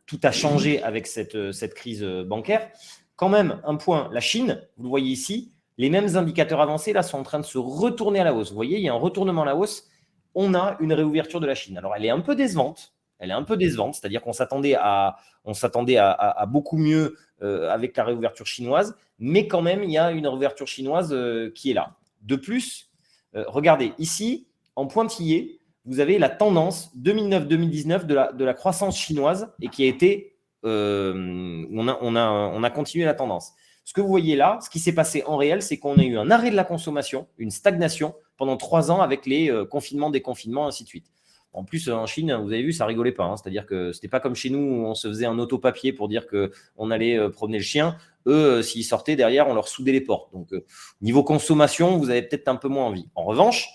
tout a changé avec cette crise bancaire. Quand même, un point, la Chine, vous le voyez ici, les mêmes indicateurs avancés là sont en train de se retourner à la hausse. Vous voyez, il y a un retournement à la hausse. On a une réouverture de la Chine. Alors, elle est un peu décevante. C'est-à-dire qu'on s'attendait à beaucoup mieux avec la réouverture chinoise, mais quand même, il y a une réouverture chinoise qui est là. De plus, regardez, ici, en pointillé, vous avez la tendance 2009-2019 de la croissance chinoise et qui a été… on a continué la tendance. Ce que vous voyez là, ce qui s'est passé en réel, c'est qu'on a eu un arrêt de la consommation, une stagnation pendant 3 ans avec les confinements, déconfinements, ainsi de suite. En plus, en Chine, vous avez vu, ça rigolait pas. C'est-à-dire que ce n'était pas comme chez nous où on se faisait un autopapier pour dire qu'on allait promener le chien. Eux, s'ils sortaient derrière, on leur soudait les portes. Donc, niveau consommation, vous avez peut-être un peu moins envie. En revanche,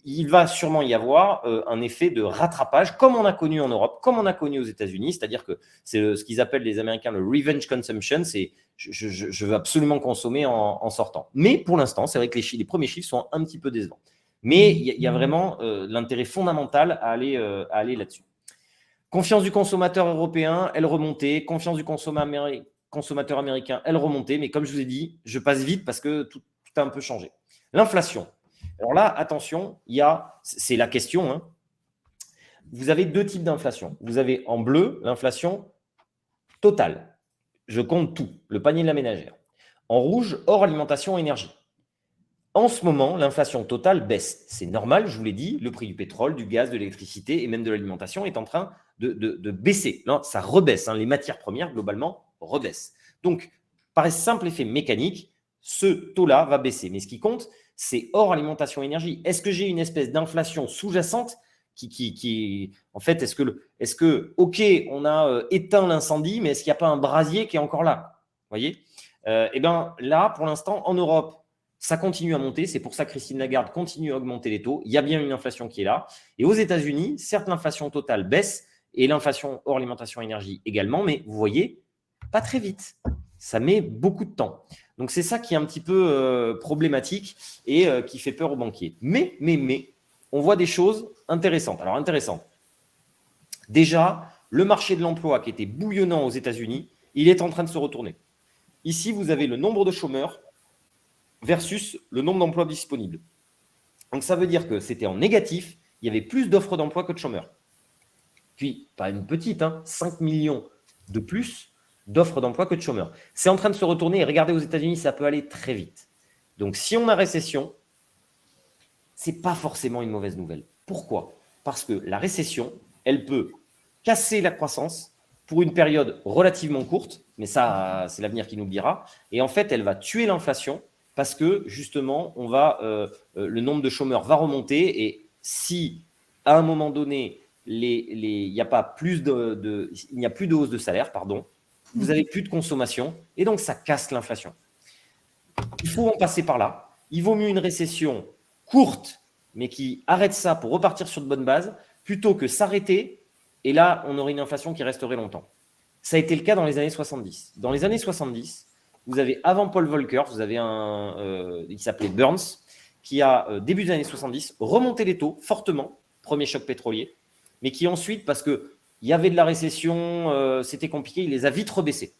il va sûrement y avoir un effet de rattrapage, comme on a connu en Europe, comme on a connu aux États-Unis. C'est-à-dire que c'est ce qu'ils appellent les Américains le revenge consumption. C'est je veux absolument consommer en sortant. Mais pour l'instant, c'est vrai que les premiers chiffres sont un petit peu décevants. Mais il y a vraiment l'intérêt fondamental à aller là-dessus. Confiance du consommateur européen, elle remontait. Confiance du consommateur américain, elle remontait. Mais comme je vous ai dit, je passe vite parce que tout a un peu changé. L'inflation. Alors là, attention, c'est la question, hein. Vous avez 2 types d'inflation. Vous avez en bleu l'inflation totale. Je compte tout, le panier de la ménagère. En rouge, hors alimentation, énergie. En ce moment, l'inflation totale baisse. C'est normal, je vous l'ai dit, le prix du pétrole, du gaz, de l'électricité et même de l'alimentation est en train de baisser. Là, ça rebaisse, hein. Les matières premières, globalement, rebaissent. Donc, par simple effet mécanique, ce taux-là va baisser. Mais ce qui compte, c'est hors alimentation énergie. Est-ce que j'ai une espèce d'inflation sous-jacente qui en fait, est-ce que OK, on a éteint l'incendie, mais est-ce qu'il n'y a pas un brasier qui est encore là? Vous voyez? Eh bien, là, pour l'instant, en Europe, ça continue à monter. C'est pour ça que Christine Lagarde continue à augmenter les taux. Il y a bien une inflation qui est là. Et aux États-Unis, certes, l'inflation totale baisse et l'inflation hors alimentation énergie également, mais vous voyez, pas très vite. Ça met beaucoup de temps. Donc, c'est ça qui est un petit peu problématique et qui fait peur aux banquiers. Mais, on voit des choses intéressantes. Alors, intéressantes. Déjà, le marché de l'emploi qui était bouillonnant aux États-Unis, il est en train de se retourner. Ici, vous avez le nombre de chômeurs versus le nombre d'emplois disponibles. Donc, ça veut dire que c'était en négatif. Il y avait plus d'offres d'emploi que de chômeurs. Puis, pas une petite, 5 millions de plus d'offres d'emploi que de chômeurs. C'est en train de se retourner et regardez aux États-Unis, ça peut aller très vite. Donc, si on a récession, ce n'est pas forcément une mauvaise nouvelle. Pourquoi? Parce que la récession, elle peut casser la croissance pour une période relativement courte, mais ça, c'est l'avenir qui nous le dira. Et en fait, elle va tuer l'inflation parce que justement, le nombre de chômeurs va remonter. Et si, à un moment donné, il n'y a plus de hausse de salaire, vous n'avez plus de consommation et donc ça casse l'inflation. Il faut en passer par là. Il vaut mieux une récession courte, mais qui arrête ça pour repartir sur de bonnes bases, plutôt que s'arrêter. Et là, on aurait une inflation qui resterait longtemps. Ça a été le cas dans les années 70. Dans les années 70, vous avez, avant Paul Volcker, vous avez il s'appelait Burns, qui a, début des années 70, remonté les taux fortement, premier choc pétrolier, mais qui ensuite, parce qu'il y avait de la récession, c'était compliqué, il les a vite rebaissés.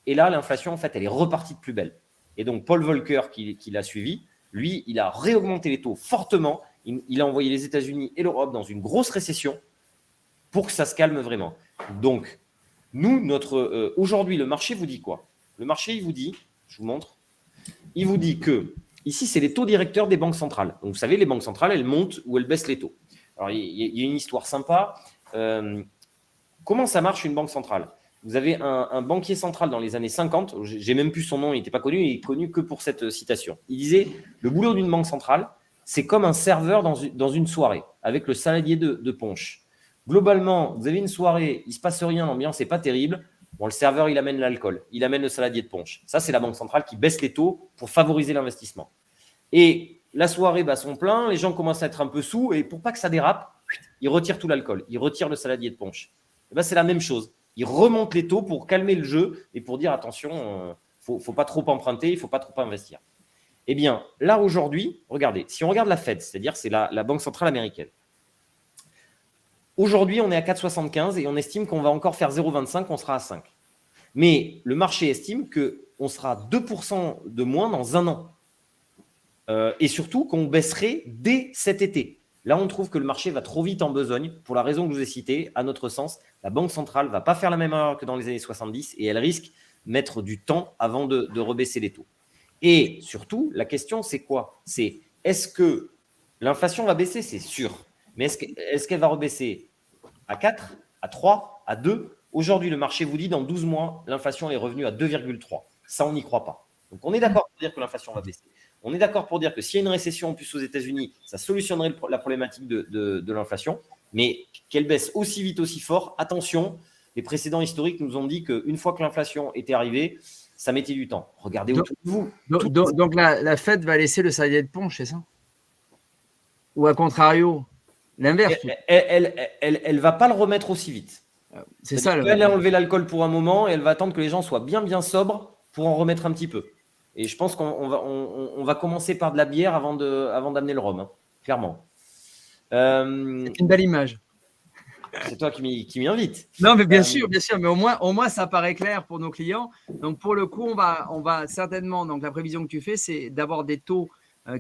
Et là, l'inflation, en fait, elle est repartie de plus belle. Et donc, Paul Volcker, qui l'a suivi, lui, il a réaugmenté les taux fortement. Il a envoyé les États-Unis et l'Europe dans une grosse récession pour que ça se calme vraiment. Donc, nous, aujourd'hui, le marché vous dit quoi? Le marché, il vous dit, je vous montre, il vous dit que, ici, c'est les taux directeurs des banques centrales. Donc, vous savez, les banques centrales, elles montent ou elles baissent les taux. Alors, il y a une histoire sympa. Comment ça marche une banque centrale? Vous avez un banquier central dans les années 50, j'ai même plus son nom, il n'était pas connu, il est connu que pour cette citation. Il disait, le boulot d'une banque centrale, c'est comme un serveur dans une soirée, avec le saladier de punch. Globalement, vous avez une soirée, il ne se passe rien, l'ambiance n'est pas terrible. Bon, le serveur, il amène l'alcool, il amène le saladier de punch. Ça, c'est la banque centrale qui baisse les taux pour favoriser l'investissement. Et la soirée bat son plein, les gens commencent à être un peu sous, et pour pas que ça dérape, ils retirent tout l'alcool, ils retirent le saladier de punch. Et ben, c'est la même chose. Ils remontent les taux pour calmer le jeu et pour dire attention, faut pas trop emprunter, il faut pas trop investir. Eh bien, là aujourd'hui, regardez, si on regarde la Fed, c'est-à-dire c'est la Banque centrale américaine. Aujourd'hui, on est à 4,75 et on estime qu'on va encore faire 0,25, on sera à 5. Mais le marché estime qu'on sera 2% de moins dans un an. Et surtout qu'on baisserait dès cet été. Là, on trouve que le marché va trop vite en besogne pour la raison que je vous ai citée. À notre sens, la Banque centrale ne va pas faire la même erreur que dans les années 70 et elle risque de mettre du temps avant de rebaisser les taux. Et surtout, la question, c'est quoi? C'est est-ce que l'inflation va baisser? C'est sûr. Mais est-ce qu'elle va rebaisser à 4, à 3, à 2? Aujourd'hui, le marché vous dit dans 12 mois, l'inflation est revenue à 2,3. Ça, on n'y croit pas. Donc, on est d'accord pour dire que l'inflation va baisser. On est d'accord pour dire que s'il y a une récession en plus aux États-Unis, ça solutionnerait la problématique de l'inflation. Mais qu'elle baisse aussi vite, aussi fort, attention, les précédents historiques nous ont dit qu'une fois que l'inflation était arrivée, ça mettait du temps. Regardez autour de vous. Donc la Fed va laisser le saladier de punch, c'est ça? Ou à contrario, l'inverse? Elle ne va pas le remettre aussi vite. C'est ça. Elle a enlevé l'alcool pour un moment et elle va attendre que les gens soient bien sobres pour en remettre un petit peu. Et je pense qu'on va commencer par de la bière avant d'amener le rhum, hein, clairement. C'est une belle image. C'est toi qui m'y invite. Non, mais bien sûr, mais au moins ça paraît clair pour nos clients. Donc pour le coup, on va certainement, donc la prévision que tu fais, c'est d'avoir des taux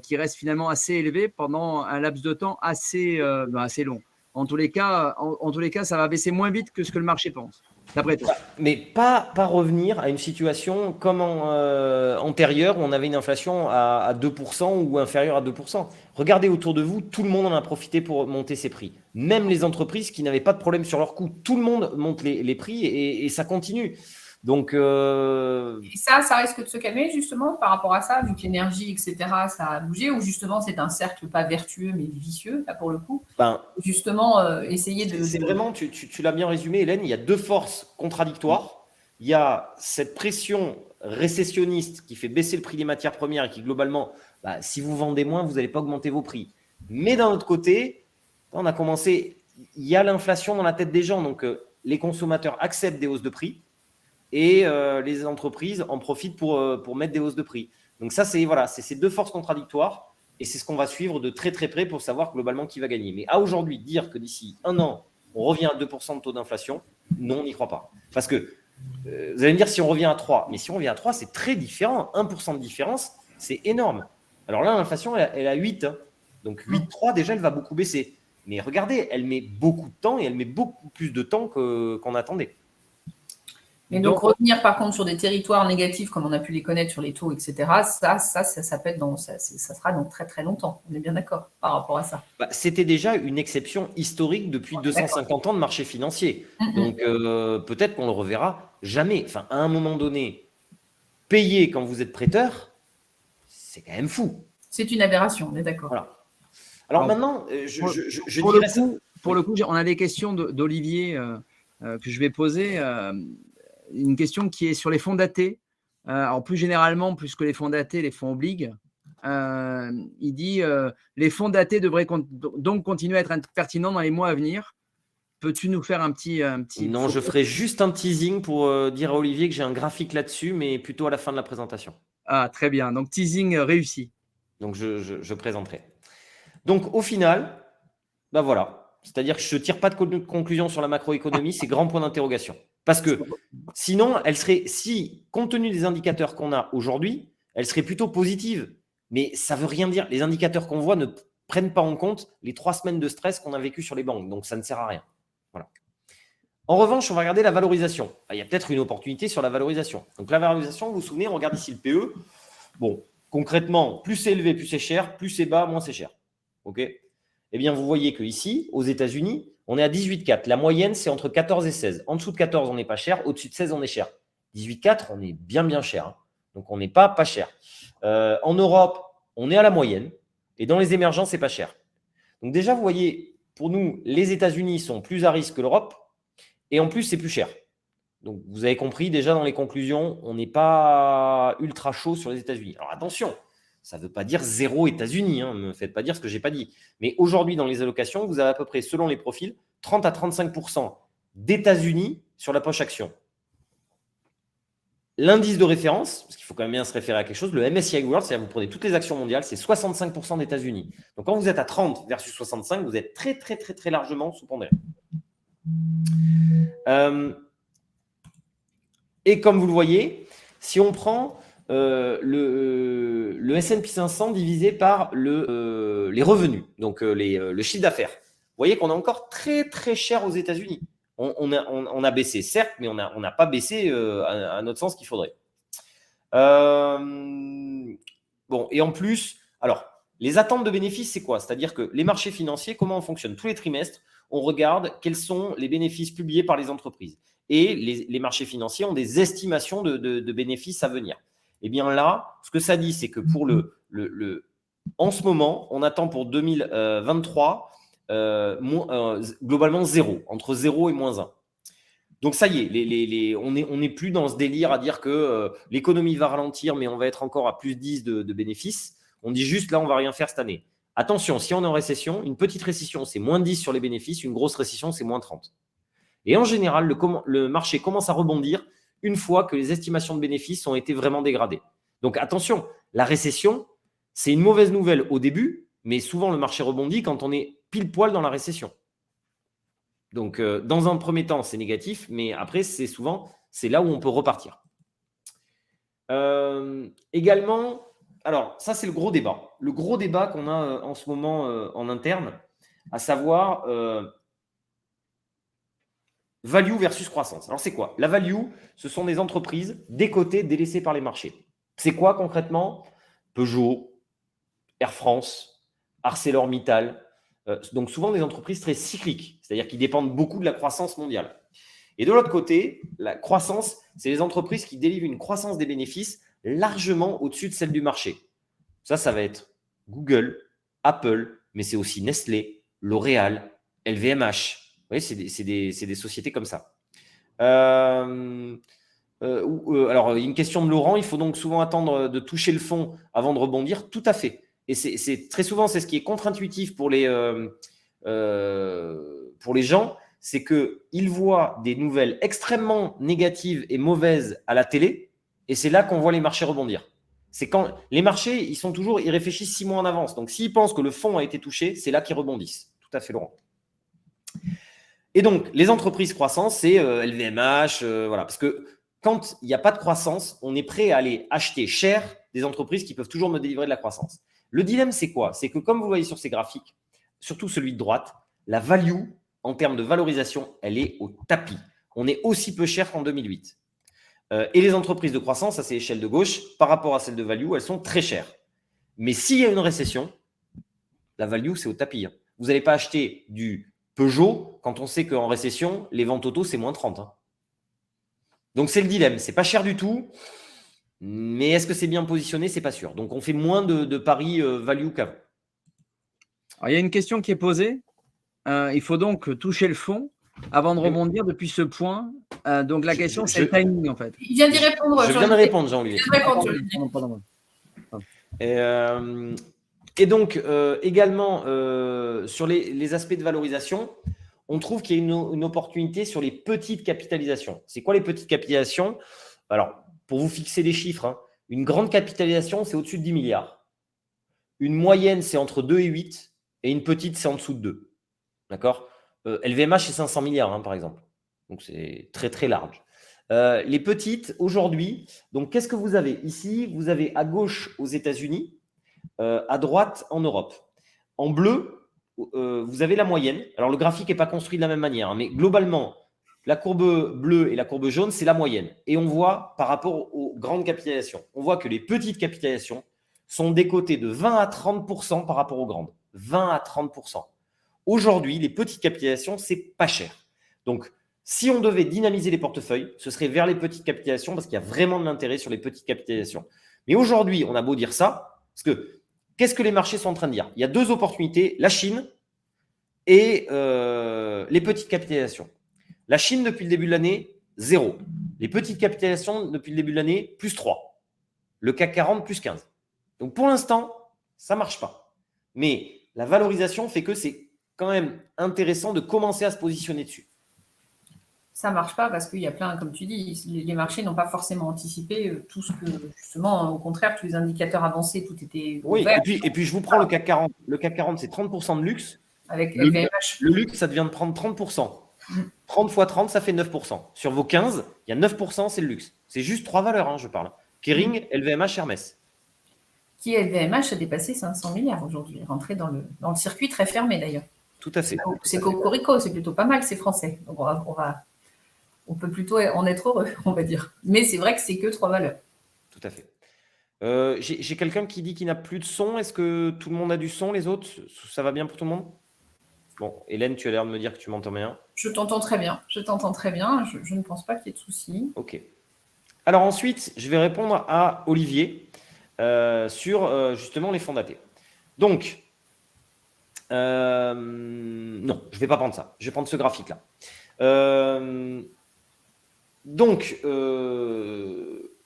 qui restent finalement assez élevés pendant un laps de temps assez long. En tous les cas, ça va baisser moins vite que ce que le marché pense, d'après toi. Mais pas revenir à une situation comme antérieure où on avait une inflation à 2% ou inférieure à 2%. Regardez autour de vous, tout le monde en a profité pour monter ses prix. Même les entreprises qui n'avaient pas de problème sur leurs coûts. Tout le monde monte les prix et ça continue. Donc, Et ça risque de se calmer justement par rapport à ça, vu que l'énergie, etc., ça a bougé, ou justement c'est un cercle pas vertueux mais vicieux, là pour le coup. Justement, essayer de… C'est vraiment, tu l'as bien résumé, Hélène, il y a deux forces contradictoires. Il y a cette pression récessionniste qui fait baisser le prix des matières premières et qui globalement, si vous vendez moins, vous n'allez pas augmenter vos prix. Mais d'un autre côté, on a commencé, il y a l'inflation dans la tête des gens, donc les consommateurs acceptent des hausses de prix. Et les entreprises en profitent pour mettre des hausses de prix. Donc ça, c'est ces deux forces contradictoires et c'est ce qu'on va suivre de très très près pour savoir globalement qui va gagner. Mais à aujourd'hui, dire que d'ici un an, on revient à 2% de taux d'inflation, non, on n'y croit pas. Parce que vous allez me dire si on revient à 3, mais si on revient à 3, c'est très différent. 1% de différence, c'est énorme. Alors là, l'inflation, elle a 8. Hein. Donc 8,3, déjà, elle va beaucoup baisser. Mais regardez, elle met beaucoup de temps et elle met beaucoup plus de temps qu'on attendait. Et donc, revenir par contre sur des territoires négatifs comme on a pu les connaître sur les taux, etc., ça peut être ça sera dans très très longtemps. On est bien d'accord par rapport à ça. C'était déjà une exception historique depuis 250 ans de marché financier. Donc, peut-être qu'on le reverra jamais. Enfin, à un moment donné, payer quand vous êtes prêteur, c'est quand même fou. C'est une aberration, on est d'accord. Voilà. Alors maintenant, pour le coup, on a des questions d'Olivier que je vais poser. Une question qui est sur les fonds datés. Alors plus généralement, plus que les fonds datés, les fonds obligues. Il dit les fonds datés devraient donc continuer à être pertinents dans les mois à venir. Peux-tu nous faire un petit Non, je ferai juste un teasing pour dire à Olivier que j'ai un graphique là-dessus, mais plutôt à la fin de la présentation. Ah, très bien. Donc, teasing réussi. Donc, je présenterai. Donc, au final, voilà. C'est-à-dire que je ne tire pas de conclusion sur la macroéconomie, c'est grand point d'interrogation. Parce que sinon, compte tenu des indicateurs qu'on a aujourd'hui, elle serait plutôt positive. Mais ça ne veut rien dire. Les indicateurs qu'on voit ne prennent pas en compte les 3 semaines de stress qu'on a vécu sur les banques. Donc, ça ne sert à rien. Voilà. En revanche, on va regarder la valorisation. Il y a peut-être une opportunité sur la valorisation. Donc, la valorisation, vous vous souvenez, on regarde ici le PE. Bon, concrètement, plus c'est élevé, plus c'est cher. Plus c'est bas, moins c'est cher. OK ? Eh bien, vous voyez qu'ici, aux États-Unis, on est à 18,4. La moyenne, c'est entre 14 et 16. En dessous de 14, on n'est pas cher. Au-dessus de 16, on est cher. 18,4, on est bien cher. Hein. Donc, on n'est pas cher. En Europe, on est à la moyenne. Et dans les émergents, ce n'est pas cher. Donc, déjà, vous voyez, pour nous, les États-Unis sont plus à risque que l'Europe. Et en plus, c'est plus cher. Donc, vous avez compris, déjà dans les conclusions, on n'est pas ultra chaud sur les États-Unis. Alors, attention. Ça ne veut pas dire zéro États-Unis, hein, ne me faites pas dire ce que je n'ai pas dit. Mais aujourd'hui, dans les allocations, vous avez à peu près, selon les profils, 30 à 35% d'États-Unis sur la poche action. L'indice de référence, parce qu'il faut quand même bien se référer à quelque chose, le MSCI World, c'est-à-dire vous prenez toutes les actions mondiales, c'est 65% d'États-Unis. Donc quand vous êtes à 30 versus 65, vous êtes très, très, très, très largement sous-pondéré. Et comme vous le voyez, si on prend le S&P 500 divisé par les revenus, donc le chiffre d'affaires. Vous voyez qu'on est encore très, très cher aux États-Unis. On a baissé, certes, mais on n'a pas baissé à notre sens qu'il faudrait. Bon, et en plus, alors, les attentes de bénéfices, c'est quoi? C'est-à-dire que les marchés financiers, comment on fonctionne? Tous les trimestres, on regarde quels sont les bénéfices publiés par les entreprises. Et les marchés financiers ont des estimations de bénéfices à venir. Eh bien là, ce que ça dit, c'est que pour en ce moment, on attend pour 2023 globalement 0, entre 0 et moins 1. Donc ça y est, on n'est plus dans ce délire à dire que l'économie va ralentir, mais on va être encore à plus 10 de bénéfices. On dit juste là, on ne va rien faire cette année. Attention, si on est en récession, une petite récession, c'est moins 10 sur les bénéfices, une grosse récession, c'est moins 30. Et en général, le marché commence à rebondir une fois que les estimations de bénéfices ont été vraiment dégradées. Donc attention, la récession, c'est une mauvaise nouvelle au début, mais souvent le marché rebondit quand on est pile poil dans la récession. Donc dans un premier temps, c'est négatif, mais après, c'est là où on peut repartir. Également, alors ça c'est le gros débat. Le gros débat qu'on a en ce moment en interne, à savoir value versus croissance. Alors, c'est quoi? La value, ce sont des entreprises décotées, délaissées par les marchés. C'est quoi concrètement? Peugeot, Air France, ArcelorMittal. Donc, souvent des entreprises très cycliques, c'est-à-dire qui dépendent beaucoup de la croissance mondiale. Et de l'autre côté, la croissance, c'est les entreprises qui délivrent une croissance des bénéfices largement au-dessus de celle du marché. Ça va être Google, Apple, mais c'est aussi Nestlé, L'Oréal, LVMH. Oui, c'est des sociétés comme ça. Alors, une question de Laurent, il faut donc souvent attendre de toucher le fond avant de rebondir. Tout à fait. Et c'est très souvent, c'est ce qui est contre-intuitif pour les gens, c'est qu'ils voient des nouvelles extrêmement négatives et mauvaises à la télé, et c'est là qu'on voit les marchés rebondir. C'est quand les marchés, ils réfléchissent 6 mois en avance. Donc, s'ils pensent que le fond a été touché, c'est là qu'ils rebondissent. Tout à fait, Laurent. Et donc, les entreprises croissance, c'est LVMH, voilà. Parce que quand il n'y a pas de croissance, on est prêt à aller acheter cher des entreprises qui peuvent toujours me délivrer de la croissance. Le dilemme, c'est quoi? C'est que comme vous voyez sur ces graphiques, surtout celui de droite, la value, en termes de valorisation, elle est au tapis. On est aussi peu cher qu'en 2008. Et les entreprises de croissance, ça c'est l'échelle de gauche, par rapport à celles de value, elles sont très chères. Mais s'il y a une récession, la value, c'est au tapis. Vous n'allez pas acheter du Peugeot quand on sait qu'en récession, les ventes auto, c'est moins 30. Donc, c'est le dilemme. C'est pas cher du tout, mais est-ce que c'est bien positionné? C'est pas sûr. Donc, on fait moins de paris value qu'avant. Alors, il y a une question qui est posée. Il faut donc toucher le fond avant de rebondir depuis ce point. Donc, la question, c'est le timing, en fait. Il vient d'y répondre. Je viens de répondre, Jean-Olivier. Et donc, également, sur les aspects de valorisation, on trouve qu'il y a une opportunité sur les petites capitalisations. C'est quoi les petites capitalisations? Alors, pour vous fixer des chiffres, une grande capitalisation, c'est au-dessus de 10 milliards. Une moyenne, c'est entre 2 et 8. Et une petite, c'est en dessous de 2. D'accord? LVMH, c'est 500 milliards, par exemple. Donc, c'est très, très large. Les petites, aujourd'hui, donc qu'est-ce que vous avez? Ici, vous avez à gauche aux États-Unis, à droite en Europe. En bleu, vous avez la moyenne. Alors, le graphique n'est pas construit de la même manière, mais globalement, la courbe bleue et la courbe jaune, c'est la moyenne. Et on voit, par rapport aux grandes capitalisations, on voit que les petites capitalisations sont décotées de 20 à 30% par rapport aux grandes. 20 à 30%. Aujourd'hui, les petites capitalisations, c'est pas cher. Donc, si on devait dynamiser les portefeuilles, ce serait vers les petites capitalisations parce qu'il y a vraiment de l'intérêt sur les petites capitalisations. Mais aujourd'hui, on a beau dire ça, parce que qu'est-ce que les marchés sont en train de dire? Il y a deux opportunités, la Chine et les petites capitalisations. La Chine, depuis le début de l'année, 0. Les petites capitalisations, depuis le début de l'année, plus 3. Le CAC 40, plus 15. Donc, pour l'instant, ça ne marche pas. Mais la valorisation fait que c'est quand même intéressant de commencer à se positionner dessus. Ça ne marche pas parce qu'il y a plein, comme tu dis, les marchés n'ont pas forcément anticipé tout ce que, justement, au contraire, tous les indicateurs avancés, tout était ouvert. Oui, et puis je vous prends le CAC 40. Le CAC 40, c'est 30% de luxe. Avec LVMH. Le luxe, ça devient de prendre 30%. 30 x 30, ça fait 9%. Sur vos 15, il y a 9%, c'est le luxe. C'est juste 3 valeurs, je parle. Kering, LVMH, Hermès. Qui LVMH a dépassé 500 milliards aujourd'hui, rentré dans le circuit très fermé d'ailleurs. Tout à fait. C'est cocorico, c'est plutôt pas mal, c'est français. Donc on peut plutôt en être heureux, on va dire. Mais c'est vrai que c'est que 3 valeurs. Tout à fait. J'ai quelqu'un qui dit qu'il n'a plus de son. Est-ce que tout le monde a du son, les autres? Ça va bien pour tout le monde? Bon, Hélène, tu as l'air de me dire que tu m'entends bien. Je t'entends très bien. Je ne pense pas qu'il y ait de soucis. Ok. Alors ensuite, je vais répondre à Olivier sur justement les fonds datés. Donc, non, je ne vais pas prendre ça. Je vais prendre ce graphique-là.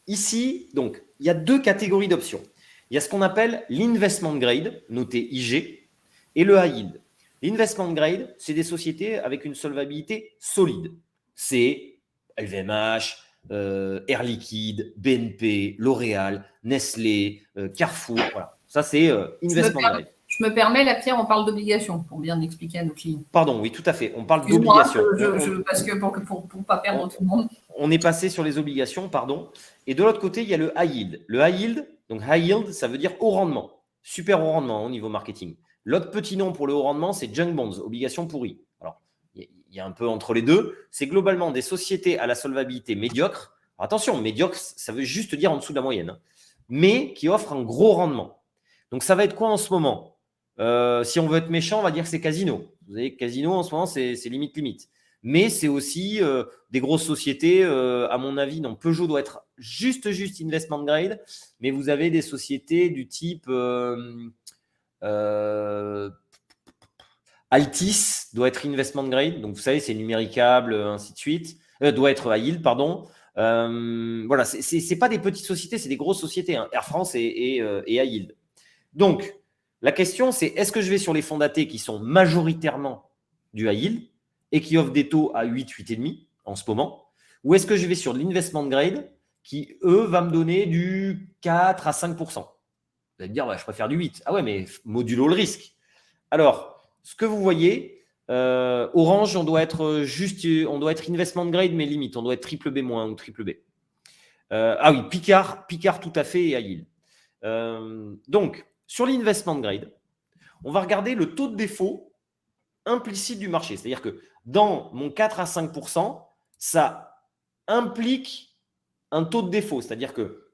Ici, il y a deux catégories d'options. Il y a ce qu'on appelle l'investment grade, noté IG, et le high yield. L'investment grade, c'est des sociétés avec une solvabilité solide. C'est LVMH, Air Liquide, BNP, L'Oréal, Nestlé, Carrefour. Voilà. Ça, c'est investment grade. Je me permets, la Pierre, on parle d'obligations pour bien expliquer à nos clients. Pardon, oui, tout à fait. On parle d'obligations. Parce que pour ne pas perdre tout le monde. On est passé sur les obligations, pardon. Et de l'autre côté, il y a le high yield. Le high yield, donc high yield, ça veut dire haut rendement. Super haut rendement au niveau marketing. L'autre petit nom pour le haut rendement, c'est junk bonds, obligations pourries. Alors, il y a un peu entre les deux. C'est globalement des sociétés à la solvabilité médiocre. Alors, attention, médiocre, ça veut juste dire en dessous de la moyenne, mais qui offrent un gros rendement. Donc, ça va être quoi en ce moment? Si on veut être méchant, on va dire que c'est Casino. Vous savez, Casino, en ce moment, c'est limite. Mais c'est aussi des grosses sociétés, à mon avis. Non, Peugeot doit être juste investment grade, mais vous avez des sociétés du type Altis doit être investment grade. Donc, vous savez, c'est numéricable, ainsi de suite. Doit être high yield, pardon. Voilà, c'est pas des petites sociétés, c'est des grosses sociétés. Air France et high yield. Donc, la question, c'est est-ce que je vais sur les fonds datés qui sont majoritairement du high yield et qui offrent des taux à 8, 8,5 en ce moment, ou est-ce que je vais sur de l'investment grade qui, eux, va me donner du 4 à 5%? Vous allez me dire, je préfère du 8. Ah ouais, mais modulo le risque. Alors, ce que vous voyez, Orange, on doit être investment grade, mais limite, on doit être triple B- ou triple B. Ah oui, Picard tout à fait et high yield. Donc, sur l'investment grade, on va regarder le taux de défaut implicite du marché. C'est-à-dire que dans mon 4 à 5%, ça implique un taux de défaut. C'est-à-dire que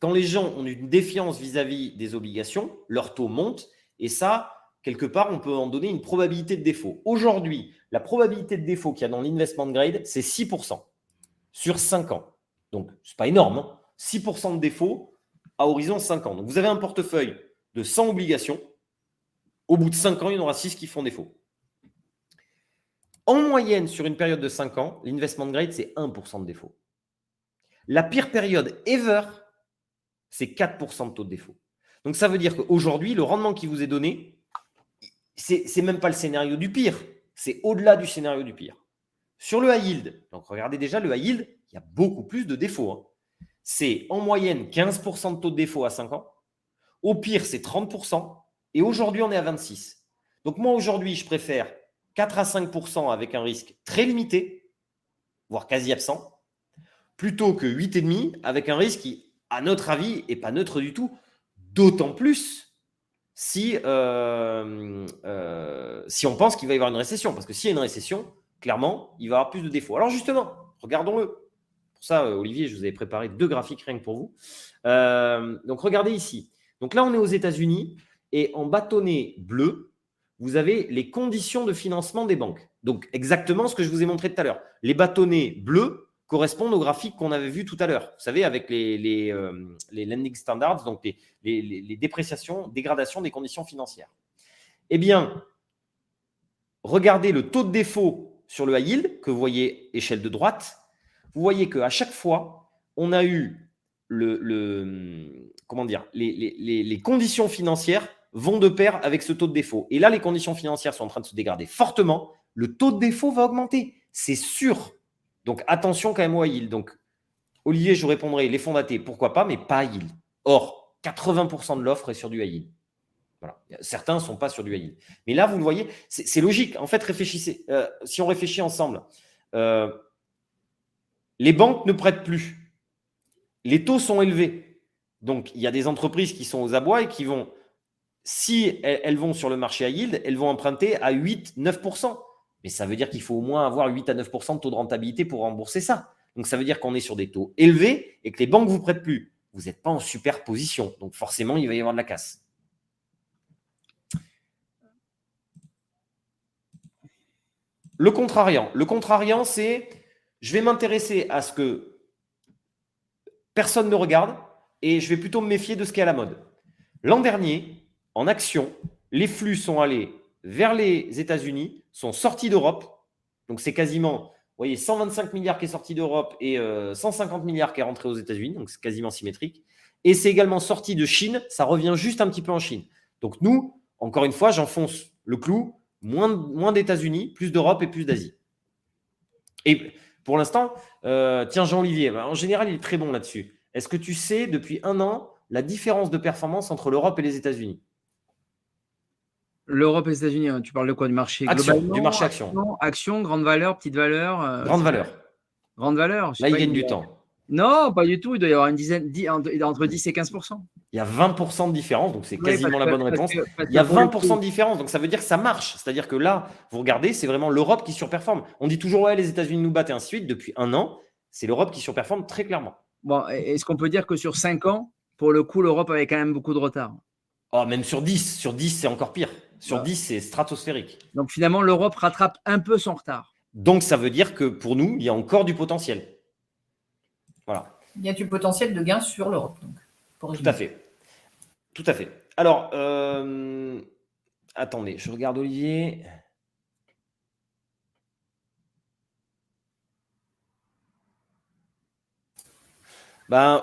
quand les gens ont une défiance vis-à-vis des obligations, leur taux monte. Et ça, quelque part, on peut en donner une probabilité de défaut. Aujourd'hui, la probabilité de défaut qu'il y a dans l'investment grade, c'est 6% sur 5 ans. Donc, ce n'est pas énorme. 6% de défaut à horizon 5 ans. Donc, vous avez un portefeuille de 100 obligations. Au bout de 5 ans, il y en aura 6 qui font défaut. En moyenne, sur une période de 5 ans, l'investment grade, c'est 1% de défaut. La pire période ever, c'est 4% de taux de défaut. Donc, ça veut dire qu'aujourd'hui, le rendement qui vous est donné, c'est même pas le scénario du pire. C'est au-delà du scénario du pire. Sur le high yield, donc regardez déjà le high yield, il y a beaucoup plus de défauts. C'est en moyenne 15% de taux de défaut à 5 ans. Au pire, c'est 30%. Et aujourd'hui, on est à 26%. Donc, moi, aujourd'hui, je préfère 4 à 5% avec un risque très limité, voire quasi absent, plutôt que 8,5% avec un risque qui, à notre avis, n'est pas neutre du tout. D'autant plus si on pense qu'il va y avoir une récession. Parce que s'il y a une récession, clairement, il va y avoir plus de défauts. Alors justement, regardons-le. Pour ça, Olivier, je vous avais préparé 2 graphiques rien que pour vous. Donc, regardez ici. Donc là, on est aux États-Unis et en bâtonnet bleu, vous avez les conditions de financement des banques. Donc, exactement ce que je vous ai montré tout à l'heure. Les bâtonnets bleus correspondent aux graphiques qu'on avait vus tout à l'heure. Vous savez, avec les lending standards, donc les dégradations des conditions financières. Eh bien, regardez le taux de défaut sur le high yield, que vous voyez échelle de droite. Vous voyez qu'à chaque fois, on a eu les conditions financières vont de pair avec ce taux de défaut. Et là, les conditions financières sont en train de se dégrader fortement. Le taux de défaut va augmenter. C'est sûr. Donc, attention quand même au high yield. Donc, Olivier, je vous répondrai, les fonds datés, pourquoi pas, mais pas high yield. Or, 80% de l'offre est sur du high yield. Voilà. Certains ne sont pas sur du high yield. Mais là, vous le voyez, c'est logique. En fait, réfléchissez. Si on réfléchit ensemble, les banques ne prêtent plus. Les taux sont élevés. Donc, il y a des entreprises qui sont aux abois et qui vont, si elles vont sur le marché high yield, elles vont emprunter à 8-9%. Mais ça veut dire qu'il faut au moins avoir 8 à 9% de taux de rentabilité pour rembourser ça. Donc, ça veut dire qu'on est sur des taux élevés et que les banques ne vous prêtent plus. Vous n'êtes pas en super position. Donc, forcément, il va y avoir de la casse. Le contrariant, c'est je vais m'intéresser à ce que personne ne regarde et je vais plutôt me méfier de ce qui est à la mode. L'an dernier, en action, les flux sont allés vers les États-Unis, sont sortis d'Europe. Donc, c'est quasiment, vous voyez, 125 milliards qui est sorti d'Europe et 150 milliards qui est rentré aux États-Unis. Donc, c'est quasiment symétrique. Et c'est également sorti de Chine. Ça revient juste un petit peu en Chine. Donc, nous, encore une fois, j'enfonce le clou. Moins d'États-Unis, plus d'Europe et plus d'Asie. Et pour l'instant, tiens, Jean-Olivier, en général, il est très bon là-dessus. Est-ce que tu sais, depuis 1 an, la différence de performance entre l'Europe et les États-Unis? L'Europe et les États-Unis, tu parles de quoi? Du marché globalement? Du marché action. Action, grande valeur, petite valeur. Grande valeur. Grande valeur. Là, il gagne du temps. Non, pas du tout. Il doit y avoir une dizaine, entre 10 et 15%. Il y a 20% de différence, donc c'est quasiment la bonne réponse. Il y a 20% de différence, donc ça veut dire que ça marche. C'est-à-dire que là, vous regardez, c'est vraiment l'Europe qui surperforme. On dit toujours, ouais, les États-Unis nous battent et ainsi de suite. Depuis 1 an, c'est l'Europe qui surperforme très clairement. Bon, est-ce qu'on peut dire que sur 5 ans, pour le coup, l'Europe avait quand même beaucoup de retard? Oh, même sur 10. Sur 10, c'est encore pire. Sur 10, c'est stratosphérique. Donc finalement, l'Europe rattrape un peu son retard. Donc ça veut dire que pour nous, il y a encore du potentiel. Voilà. Il y a du potentiel de gain sur l'Europe. Tout à fait. Tout à fait. Alors, attendez, je regarde Olivier.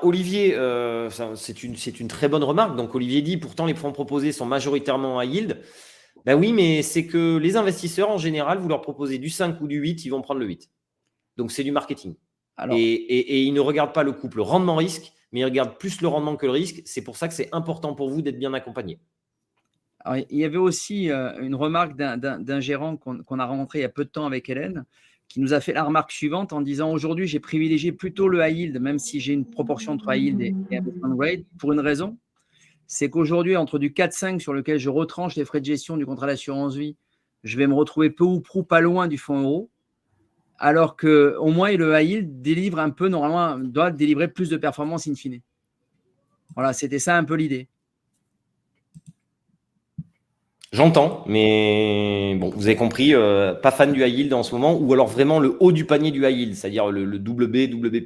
Olivier, c'est une très bonne remarque. Donc, Olivier dit, pourtant, les fonds proposés sont majoritairement à yield. Oui, mais c'est que les investisseurs, en général, vous leur proposez du 5 ou du 8, ils vont prendre le 8. Donc, c'est du marketing. Alors, et ils ne regardent pas le couple rendement-risque, mais ils regardent plus le rendement que le risque. C'est pour ça que c'est important pour vous d'être bien accompagné. Alors, il y avait aussi une remarque d'un gérant qu'on a rencontré il y a peu de temps avec Hélène, qui nous a fait la remarque suivante en disant « Aujourd'hui, j'ai privilégié plutôt le high yield, même si j'ai une proportion entre high yield et investment grade, pour une raison, c'est qu'aujourd'hui, entre du 4-5 sur lequel je retranche les frais de gestion du contrat d'assurance vie, je vais me retrouver peu ou prou pas loin du fonds euro. alors qu'au moins le high yield délivre un peu, normalement, doit délivrer plus de performance in fine. Voilà, c'était ça un peu l'idée. J'entends, mais bon, vous avez compris, pas fan du high yield en ce moment, ou alors vraiment le haut du panier du high yield, c'est-à-dire le double B, double B+.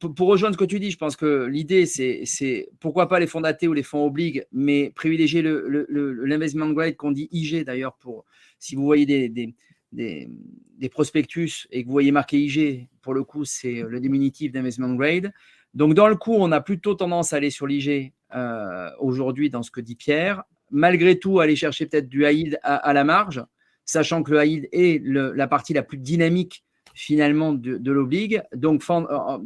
Pour rejoindre ce que tu dis, je pense que l'idée, c'est pourquoi pas les fonds datés ou les fonds obligues, mais privilégier l'investment grade qu'on dit IG d'ailleurs, pour si vous voyez des prospectus et que vous voyez marqué IG, pour le coup, c'est le diminutif d'investment grade. Donc, dans le coup, on a plutôt tendance à aller sur l'IG aujourd'hui dans ce que dit Pierre. Malgré tout, aller chercher peut-être du high yield à la marge, sachant que le high yield est la partie la plus dynamique finalement de l'obligue. Donc,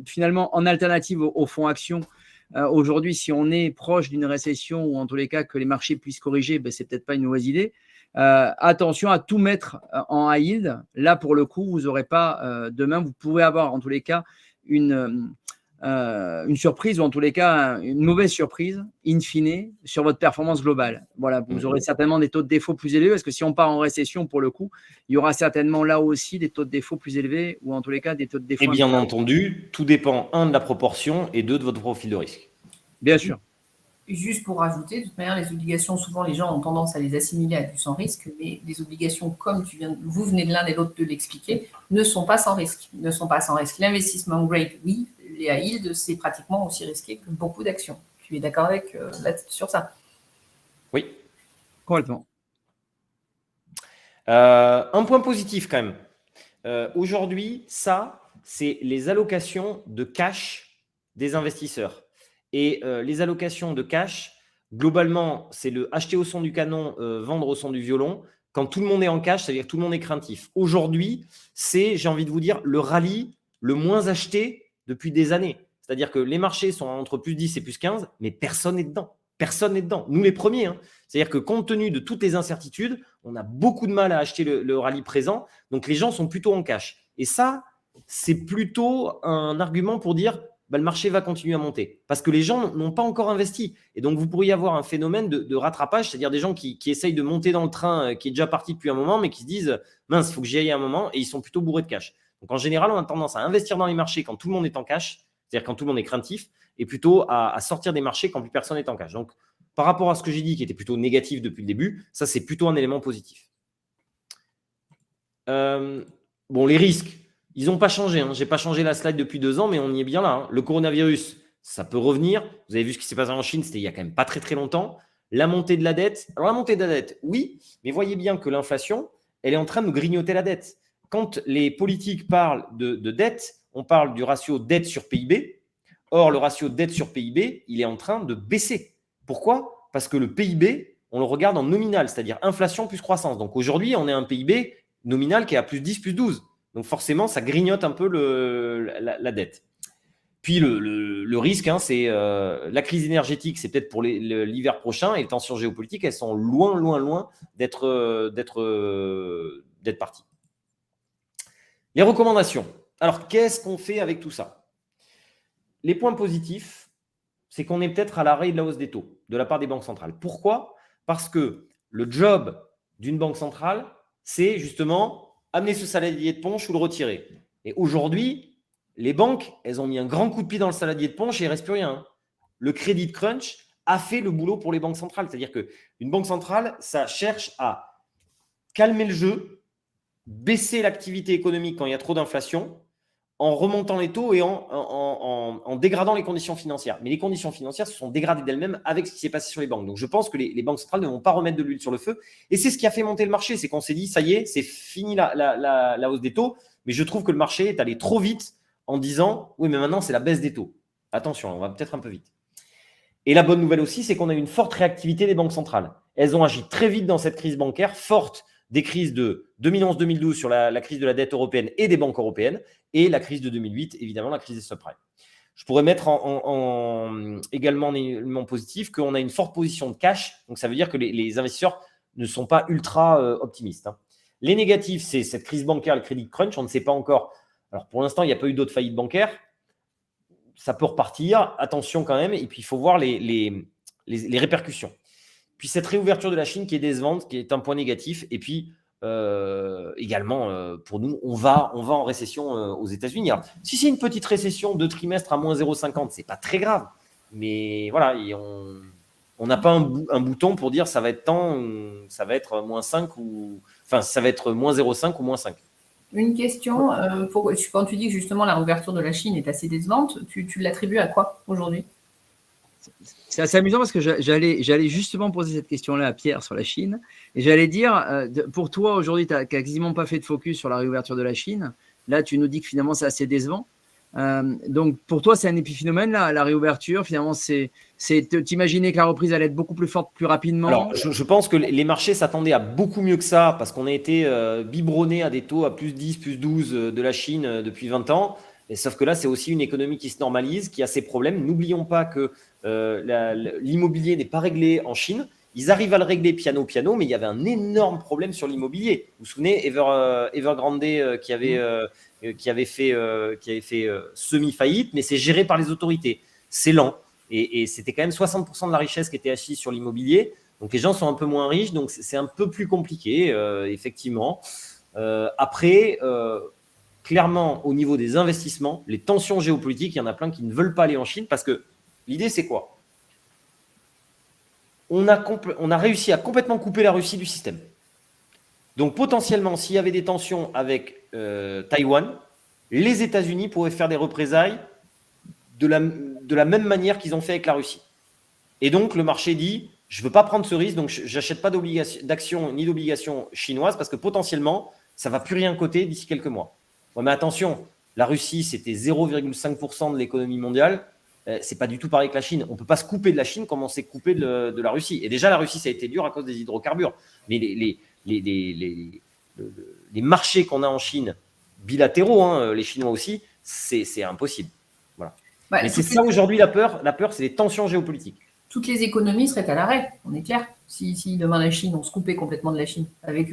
finalement, en alternative au fonds action, aujourd'hui, si on est proche d'une récession ou en tous les cas que les marchés puissent corriger, ben, c'est peut-être pas une mauvaise idée. Attention à tout mettre en high yield. Là, pour le coup, vous n'aurez pas demain, vous pouvez avoir en tous les cas une surprise ou en tous les cas une mauvaise surprise in fine sur votre performance globale. Voilà, vous aurez certainement des taux de défaut plus élevés parce que si on part en récession, pour le coup, il y aura certainement là aussi des taux de défaut plus élevés ou en tous les cas des taux de défaut. Et bien entendu, tout dépend, 1, de la proportion et 2, de votre profil de risque. Bien sûr. Juste pour rajouter, de toute manière, les obligations, souvent les gens ont tendance à les assimiler à du sans risque, mais les obligations, comme vous venez de l'un et l'autre de l'expliquer, ne sont pas sans risque. Ne sont pas sans risque. L'investissement grade, oui, les high yield, c'est pratiquement aussi risqué que beaucoup d'actions. Tu es d'accord avec sur ça? Oui. Complètement. Un point positif quand même. Aujourd'hui, ça, c'est les allocations de cash des investisseurs. Et les allocations de cash, globalement, c'est le acheter au son du canon, vendre au son du violon. Quand tout le monde est en cash, c'est-à-dire que tout le monde est craintif. Aujourd'hui, c'est, j'ai envie de vous dire, le rallye le moins acheté depuis des années. C'est-à-dire que les marchés sont entre plus 10 et plus 15, mais personne n'est dedans. Personne n'est dedans. Nous les premiers. Hein. C'est-à-dire que compte tenu de toutes les incertitudes, on a beaucoup de mal à acheter le rallye présent. Donc les gens sont plutôt en cash. Et ça, c'est plutôt un argument pour dire le marché va continuer à monter parce que les gens n'ont pas encore investi. Et donc, vous pourriez avoir un phénomène de rattrapage, c'est-à-dire des gens qui essayent de monter dans le train qui est déjà parti depuis un moment, mais qui se disent mince, il faut que j'y aille un moment et ils sont plutôt bourrés de cash. Donc, en général, on a tendance à investir dans les marchés quand tout le monde est en cash, c'est-à-dire quand tout le monde est craintif, et plutôt à sortir des marchés quand plus personne n'est en cash. Donc, par rapport à ce que j'ai dit qui était plutôt négatif depuis le début, ça, c'est plutôt un élément positif. Bon, les risques. Ils n'ont pas changé. Hein. Je n'ai pas changé la slide depuis 2 ans, mais on y est bien là. Hein. Le coronavirus, ça peut revenir. Vous avez vu ce qui s'est passé en Chine, c'était il y a quand même pas très très longtemps. La montée de la dette. Alors la montée de la dette, oui, mais voyez bien que l'inflation, elle est en train de nous grignoter la dette. Quand les politiques parlent de dette, on parle du ratio dette sur PIB. Or, le ratio dette sur PIB, il est en train de baisser. Pourquoi ? Parce que le PIB, on le regarde en nominal, c'est-à-dire inflation plus croissance. Donc aujourd'hui, on est un PIB nominal qui est à plus 10, plus 12. Donc forcément, ça grignote un peu la dette. Puis le risque, hein, c'est la crise énergétique, c'est peut-être pour l'hiver prochain, et les tensions géopolitiques, elles sont loin d'être parties. Les recommandations. Alors, qu'est-ce qu'on fait avec tout ça ? Les points positifs, c'est qu'on est peut-être à l'arrêt de la hausse des taux de la part des banques centrales. Pourquoi ? Parce que le job d'une banque centrale, c'est justement amener ce saladier de punch ou le retirer. Et aujourd'hui, les banques, elles ont mis un grand coup de pied dans le saladier de punch et il ne reste plus rien. Le credit crunch a fait le boulot pour les banques centrales. C'est-à-dire qu'une banque centrale, ça cherche à calmer le jeu, baisser l'activité économique quand il y a trop d'inflation, en remontant les taux et en dégradant les conditions financières. Mais les conditions financières se sont dégradées d'elles-mêmes avec ce qui s'est passé sur les banques. Donc, je pense que les banques centrales ne vont pas remettre de l'huile sur le feu. Et c'est ce qui a fait monter le marché. C'est qu'on s'est dit, ça y est, c'est fini la hausse des taux. Mais je trouve que le marché est allé trop vite en disant, oui, mais maintenant, c'est la baisse des taux. Attention, on va peut-être un peu vite. Et la bonne nouvelle aussi, c'est qu'on a eu une forte réactivité des banques centrales. Elles ont agi très vite dans cette crise bancaire, forte des crises de 2011-2012 sur la crise de la dette européenne et des banques européennes, et la crise de 2008, évidemment, la crise des subprimes. Je pourrais mettre également en élément positif qu'on a une forte position de cash, donc ça veut dire que les investisseurs ne sont pas ultra optimistes. Hein. Les négatifs, c'est cette crise bancaire, le credit crunch, on ne sait pas encore. Alors pour l'instant, il n'y a pas eu d'autres faillites bancaires. Ça peut repartir, attention quand même, et puis il faut voir les répercussions. Puis cette réouverture de la Chine qui est décevante, qui est un point négatif, et puis également, pour nous, on va en récession aux États-Unis. Alors, si c'est une petite récession de trimestre à moins 0,50, c'est pas très grave. Mais voilà, on n'a pas un bouton pour dire ça va être temps, ça va être moins 5 ça va être moins 0,5 ou moins 5. Une question, quand tu dis que justement la réouverture de la Chine est assez décevante, tu l'attribues à quoi aujourd'hui? C'est assez amusant parce que j'allais justement poser cette question-là à Pierre sur la Chine. Et j'allais dire, pour toi, aujourd'hui, tu n'as quasiment pas fait de focus sur la réouverture de la Chine. Là, tu nous dis que finalement, c'est assez décevant. Donc, pour toi, c'est un épiphénomène, la réouverture. Finalement, t'imaginer que la reprise allait être beaucoup plus forte, plus rapidement. Alors, je pense que les marchés s'attendaient à beaucoup mieux que ça parce qu'on a été biberonné à des taux à plus 10, plus 12 de la Chine depuis 20 ans. Et sauf que là, c'est aussi une économie qui se normalise, qui a ses problèmes. N'oublions pas que l'immobilier n'est pas réglé en Chine. Ils arrivent à le régler piano, mais il y avait un énorme problème sur l'immobilier. Vous vous souvenez, Evergrande qui avait fait semi-faillite, mais c'est géré par les autorités. C'est lent. Et c'était quand même 60% de la richesse qui était assise sur l'immobilier. Donc les gens sont un peu moins riches, donc c'est un peu plus compliqué, effectivement. Après, clairement, au niveau des investissements, les tensions géopolitiques, il y en a plein qui ne veulent pas aller en Chine parce que l'idée, c'est quoi? On a réussi à complètement couper la Russie du système. Donc potentiellement, s'il y avait des tensions avec Taïwan, les États-Unis pourraient faire des représailles de la même manière qu'ils ont fait avec la Russie. Et donc, le marché dit, je ne veux pas prendre ce risque, donc je n'achète pas d'actions ni d'obligations chinoises parce que potentiellement, ça ne va plus rien coter d'ici quelques mois. Ouais, mais attention, la Russie, c'était 0,5% de l'économie mondiale. Ce n'est pas du tout pareil que la Chine. On ne peut pas se couper de la Chine comme on s'est coupé de la Russie. Et déjà, la Russie, ça a été dur à cause des hydrocarbures. Mais les marchés qu'on a en Chine, bilatéraux, les Chinois aussi, c'est impossible. Voilà. Ouais, mais c'est ça aujourd'hui la peur. La peur, c'est les tensions géopolitiques. Toutes les économies seraient à l'arrêt, on est clair. Si demain la Chine, on se coupait complètement de la Chine, avec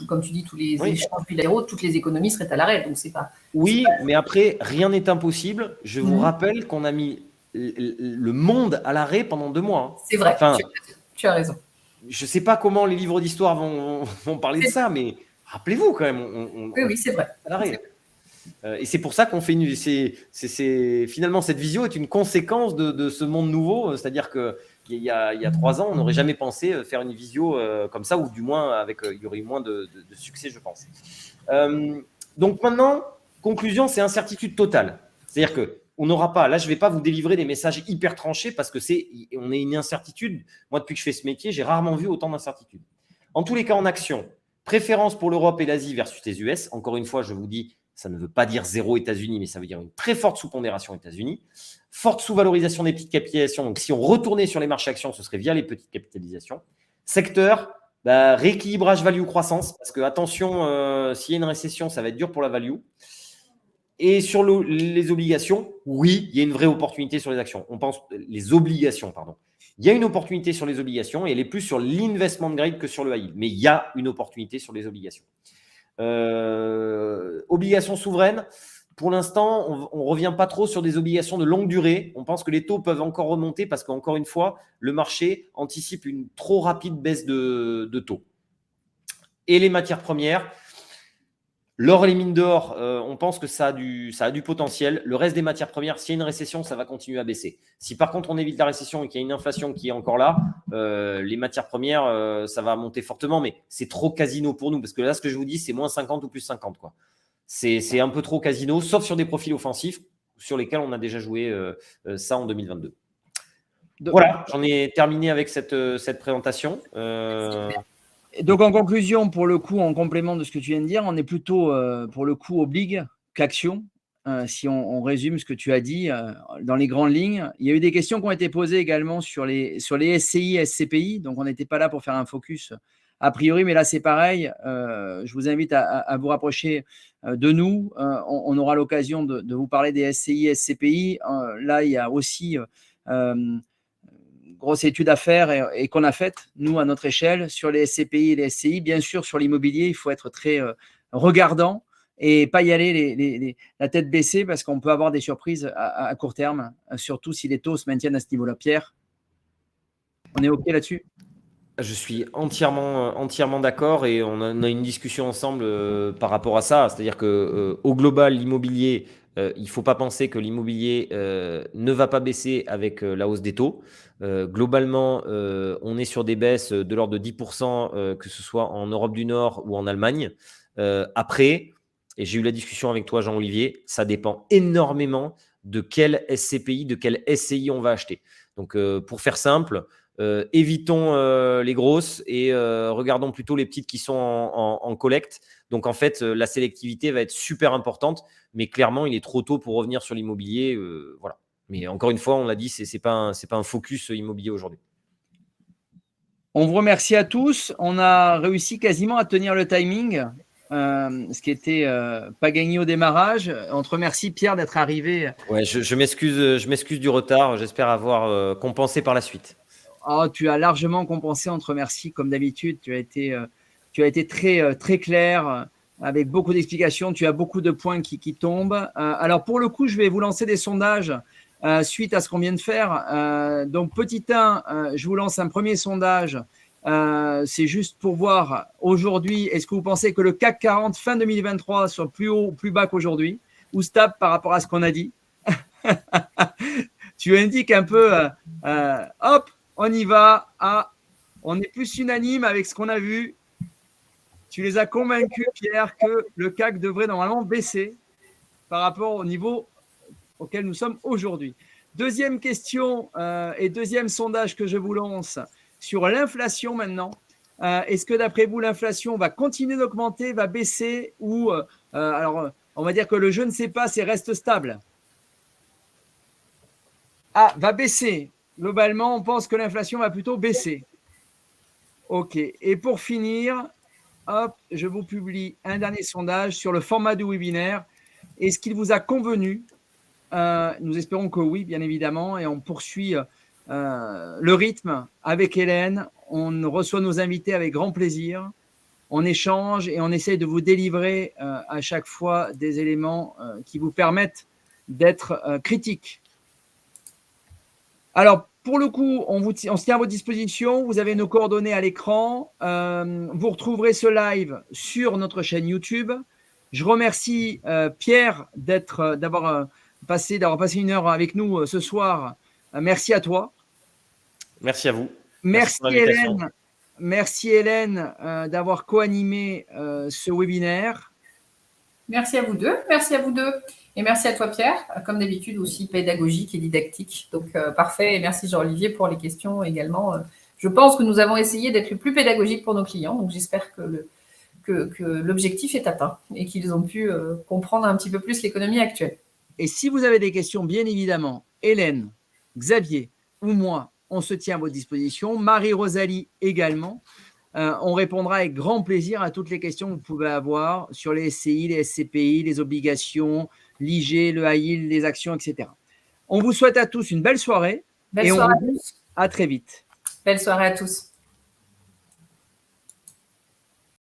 comme tu dis, tous les échanges bilatéraux, toutes les économies seraient à l'arrêt. Donc c'est pas. Oui, mais après, rien n'est impossible. Je vous rappelle qu'on a mis le monde à l'arrêt pendant 2 mois. C'est vrai, tu as raison. Je ne sais pas comment les livres d'histoire vont parler de ça, mais rappelez-vous quand même. Oui, c'est vrai. À l'arrêt. Et c'est pour ça qu'on fait finalement, cette visio est une conséquence de ce monde nouveau. C'est-à-dire qu'il y a 3 ans, on n'aurait jamais pensé faire une visio comme ça, ou du moins, il y aurait eu moins de succès, je pense. Donc maintenant, conclusion, c'est incertitude totale. C'est-à-dire qu'on n'aura pas, là, je ne vais pas vous délivrer des messages hyper tranchés parce on est une incertitude. Moi, depuis que je fais ce métier, j'ai rarement vu autant d'incertitudes. En tous les cas, en action, préférence pour l'Europe et l'Asie versus les US. Encore une fois, je vous dis, ça ne veut pas dire 0 États-Unis, mais ça veut dire une très forte sous-pondération États-Unis. Forte sous-valorisation des petites capitalisations. Donc, si on retournait sur les marchés actions, ce serait via les petites capitalisations. Secteur, rééquilibrage value-croissance. Parce que, attention, s'il y a une récession, ça va être dur pour la value. Et sur les obligations, oui, il y a une vraie opportunité sur les actions. On pense les obligations, pardon. Il y a une opportunité sur les obligations et elle est plus sur l'investment grade que sur le high yield. Mais il y a une opportunité sur les obligations. Obligations souveraines, pour l'instant, on ne revient pas trop sur des obligations de longue durée. On pense que les taux peuvent encore remonter parce qu'encore une fois, le marché anticipe une trop rapide baisse de taux. Et les matières premières, l'or et les mines d'or, on pense que ça a du potentiel. Le reste des matières premières, s'il y a une récession, ça va continuer à baisser. Si par contre on évite la récession et qu'il y a une inflation qui est encore là, les matières premières, ça va monter fortement, mais c'est trop casino pour nous. Parce que là, ce que je vous dis, c'est moins 50 ou plus 50, quoi. C'est un peu trop casino, sauf sur des profils offensifs sur lesquels on a déjà joué ça en 2022. Voilà, j'en ai terminé avec cette présentation. Donc, en conclusion, pour le coup, en complément de ce que tu viens de dire, on est plutôt, pour le coup, obligue qu'action. Si on résume ce que tu as dit dans les grandes lignes. Il y a eu des questions qui ont été posées également sur les SCI, SCPI. Donc, on n'était pas là pour faire un focus a priori, mais là, c'est pareil. Je vous invite à vous rapprocher de nous. On aura l'occasion de vous parler des SCI, SCPI. Là, il y a aussi grosse étude à faire et qu'on a faite, nous, à notre échelle, sur les SCPI et les SCI. Bien sûr, sur l'immobilier, il faut être très regardant et pas y aller la tête baissée parce qu'on peut avoir des surprises à court terme, surtout si les taux se maintiennent à ce niveau-là. Pierre, on est OK là-dessus ? Je suis entièrement d'accord et on a une discussion ensemble par rapport à ça. C'est-à-dire que au global, l'immobilier, il ne faut pas penser que l'immobilier ne va pas baisser avec la hausse des taux. Globalement, on est sur des baisses de l'ordre de 10%, que ce soit en Europe du Nord ou en Allemagne. Après, et j'ai eu la discussion avec toi, Jean-Olivier, ça dépend énormément de quel SCPI, de quel SCI on va acheter. Donc, pour faire simple, évitons les grosses et regardons plutôt les petites qui sont en collecte. Donc, en fait, la sélectivité va être super importante, mais clairement, il est trop tôt pour revenir sur l'immobilier. Voilà. Mais encore une fois, on l'a dit, ce n'est pas un focus immobilier aujourd'hui. On vous remercie à tous. On a réussi quasiment à tenir le timing, ce qui n'était pas gagné au démarrage. On te remercie, Pierre, d'être arrivé. Ouais, je m'excuse du retard. J'espère avoir compensé par la suite. Oh, tu as largement compensé. On te remercie comme d'habitude. Tu as été très, très clair, avec beaucoup d'explications. Tu as beaucoup de points qui tombent. Alors, pour le coup, je vais vous lancer des sondages suite à ce qu'on vient de faire. Donc, petit 1, je vous lance un premier sondage. C'est juste pour voir aujourd'hui, est-ce que vous pensez que le CAC 40 fin 2023 soit plus haut ou plus bas qu'aujourd'hui ou stable par rapport à ce qu'on a dit? Tu indiques un peu, hop, on y va. Ah, on est plus unanime avec ce qu'on a vu. Tu les as convaincus, Pierre, que le CAC devrait normalement baisser par rapport au niveau auquel nous sommes aujourd'hui. Deuxième question et deuxième sondage que je vous lance sur l'inflation maintenant. Est-ce que d'après vous, l'inflation va continuer d'augmenter, va baisser ou alors on va dire que le je ne sais pas, c'est reste stable? Ah, va baisser. Globalement, on pense que l'inflation va plutôt baisser. OK. Et pour finir, hop, je vous publie un dernier sondage sur le format du webinaire. Est-ce qu'il vous a convenu? Nous espérons que oui, bien évidemment, et on poursuit le rythme avec Hélène. On reçoit nos invités avec grand plaisir. On échange et on essaye de vous délivrer à chaque fois des éléments qui vous permettent d'être critiques. Alors, pour le coup, on se tient à votre disposition. Vous avez nos coordonnées à l'écran. Vous retrouverez ce live sur notre chaîne YouTube. Je remercie Pierre d'avoir passé 1 heure avec nous ce soir. Merci à toi. Merci à vous. Merci Hélène. Merci Hélène d'avoir co-animé ce webinaire. Merci à vous deux. Merci à vous deux. Et merci à toi, Pierre, comme d'habitude aussi pédagogique et didactique. Donc, parfait. Et merci Jean-Olivier pour les questions également. Je pense que nous avons essayé d'être le plus pédagogique pour nos clients. Donc, j'espère que l'objectif est atteint et qu'ils ont pu comprendre un petit peu plus l'économie actuelle. Et si vous avez des questions, bien évidemment, Hélène, Xavier ou moi, on se tient à votre disposition. Marie-Rosalie également. On répondra avec grand plaisir à toutes les questions que vous pouvez avoir sur les SCI, les SCPI, les obligations, l'IG, le high yield, les actions, etc. On vous souhaite à tous une belle soirée. Belle soirée à tous. À très vite. Belle soirée à tous.